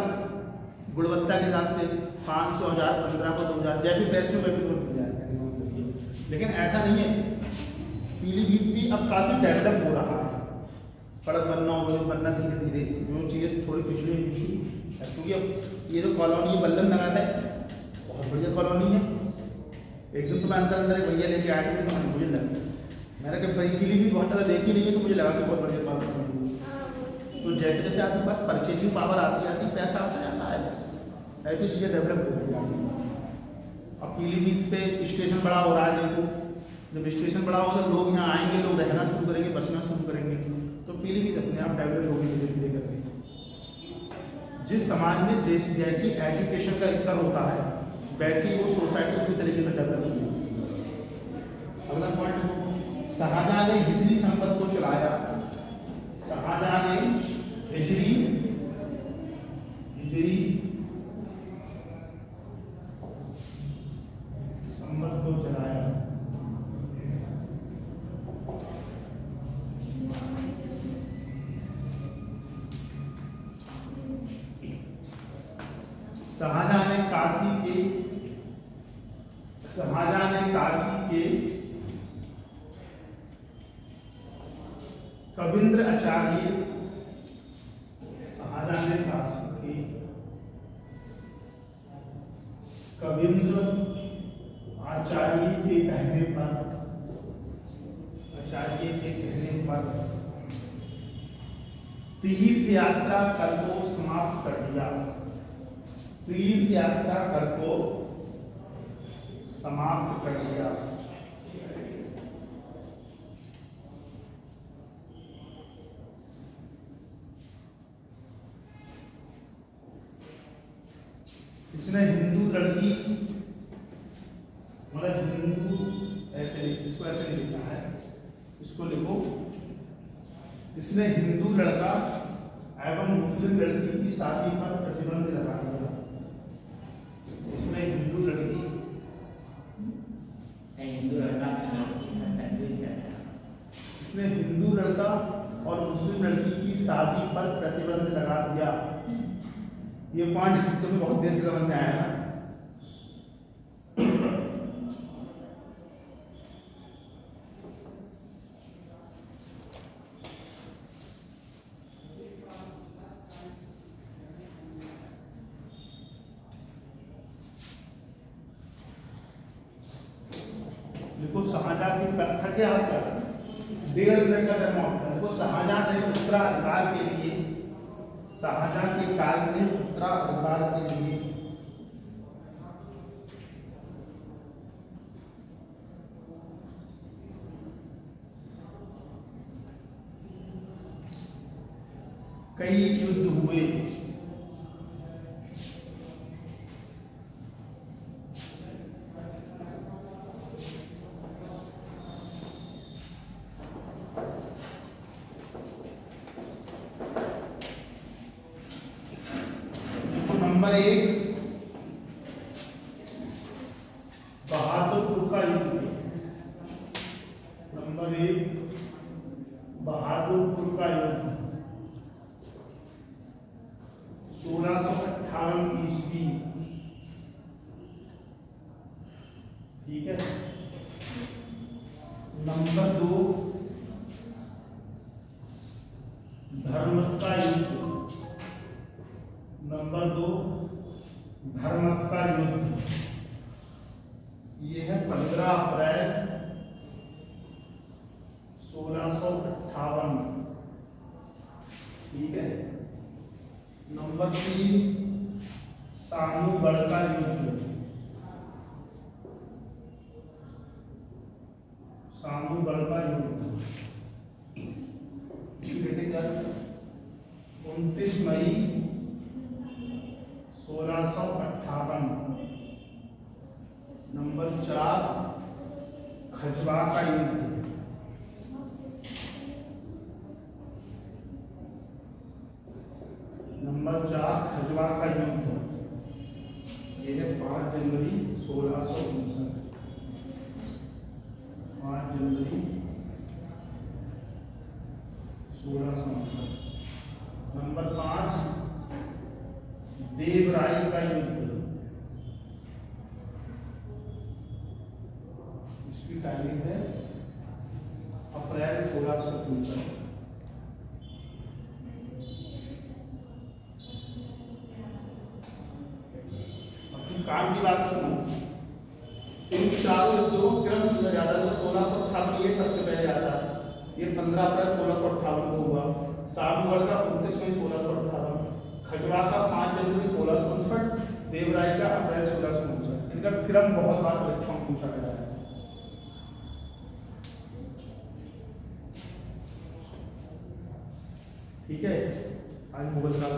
गुणवत्ता के हिसाब से 500, 1000, 1500, 2000 जैसे वैष्णो देवी को मिल जाएगा। लेकिन ऐसा नहीं है, पीलीभीत भी अब काफ़ी डेवलप हो रहा है, सड़क बनना धीरे धीरे, जो चीज़ें थोड़ी पिछड़ी हुई थी, क्योंकि अब ये जो कॉलोनी बल्लभ नगर है बहुत बढ़िया कॉलोनी है। एक दिन तो मैं अंदर एक भैया लेके आए थे, तो मुझे लगा, मैंने कहा भाई पीलीभीत बहुत ज़्यादा देखी नहीं है, तो मुझे लगा कि बहुत बढ़िया कॉलोनी है। तो जैसे जैसे आपके पास परचेजिंग पावर आती है, पैसा आता जाता है, ऐसी चीज़ें डेवलप हो रही है। अब पीलीभीत पे स्टेशन बड़ा हो रहा है, देखो जब स्टेशन बड़ा होगा तो लोग यहाँ आएंगे, लोग रहना शुरू करेंगे, बसना शुरू करेंगे, तो पीलीभीत अपने आप डेवलप होगी धीरे धीरे करके। जिस समाज में जैसी एजुकेशन का स्तर होता है, वैसी वो सोसाइटी उसी तरीके से डेवलप होगी। अगला पॉइंट, शाहजहां ने हिजरी संपत्ति को चलाया। शाहजहां ने हिजरी संपत्ति को चलाया। शाहजहां ने काशी के कविंद्र आचार्य, शाहजहां ने काशी के कविंद्र आचार्य के कहने पर तीर्थ यात्रा कर को समाप्त कर दिया। तीर्थ यात्रा कर को समाप्त कर दिया। इसने हिंदू लड़की, मतलब हिंदू ऐसे, इसको ऐसे नहीं लिखना है, इसको लिखो, इसने हिंदू लड़का एवं मुस्लिम लड़की की शादी पर प्रतिबंध लगा दिया। इसने हिंदू लड़की इसने हिंदू लड़का और मुस्लिम लड़की की शादी पर प्रतिबंध लगा दिया। ये पॉइंट तुम्हें बहुत देर से समझ में आया ना। देखो शाहजहां की कथा क्या होता है, 1.5 मिनट का जन्म होता है। देखो शाहजहां ने उत्तराधिकार के लिए, शाहजहां के काल में उत्तराधिकार के लिए कई युद्ध हुए। नंबर 1 बहादुरपुर का युद्ध। नंबर 1 बहादुरपुर का युद्ध 1658 ईस्वी, ठीक है। नंबर 2 धर्मत का युद्ध। नंबर 2 धर्मत का युद्ध, ये है 15 अप्रैल 1658। ठीक है। नंबर 3 सानूगढ़ का युद्ध, सानूगढ़ का युद्ध क्या 29 मई 1658। नंबर 4 खजवा का युद्ध, नंबर 4 खजवा का युद्ध, ये है 5 जनवरी 1659। 5 जनवरी 1659। नंबर 5 देवराई का युद्ध, इसकी तारीख है अप्रैल 1659। काम की बात सुनो, इन चारों युद्धों को क्रम से ज्यादा जो 1658 ये सबसे पहले आता है, ये 15 अप्रैल 1658 को हुआ। सानूगढ़ का 29 मई 1658, खजवा का 5 जनवरी 1659, देवराई का अप्रैल 1659। इनका क्रम बहुत बार परीक्षाओं में पूछा गया है। ठीक है, आज मुगल काल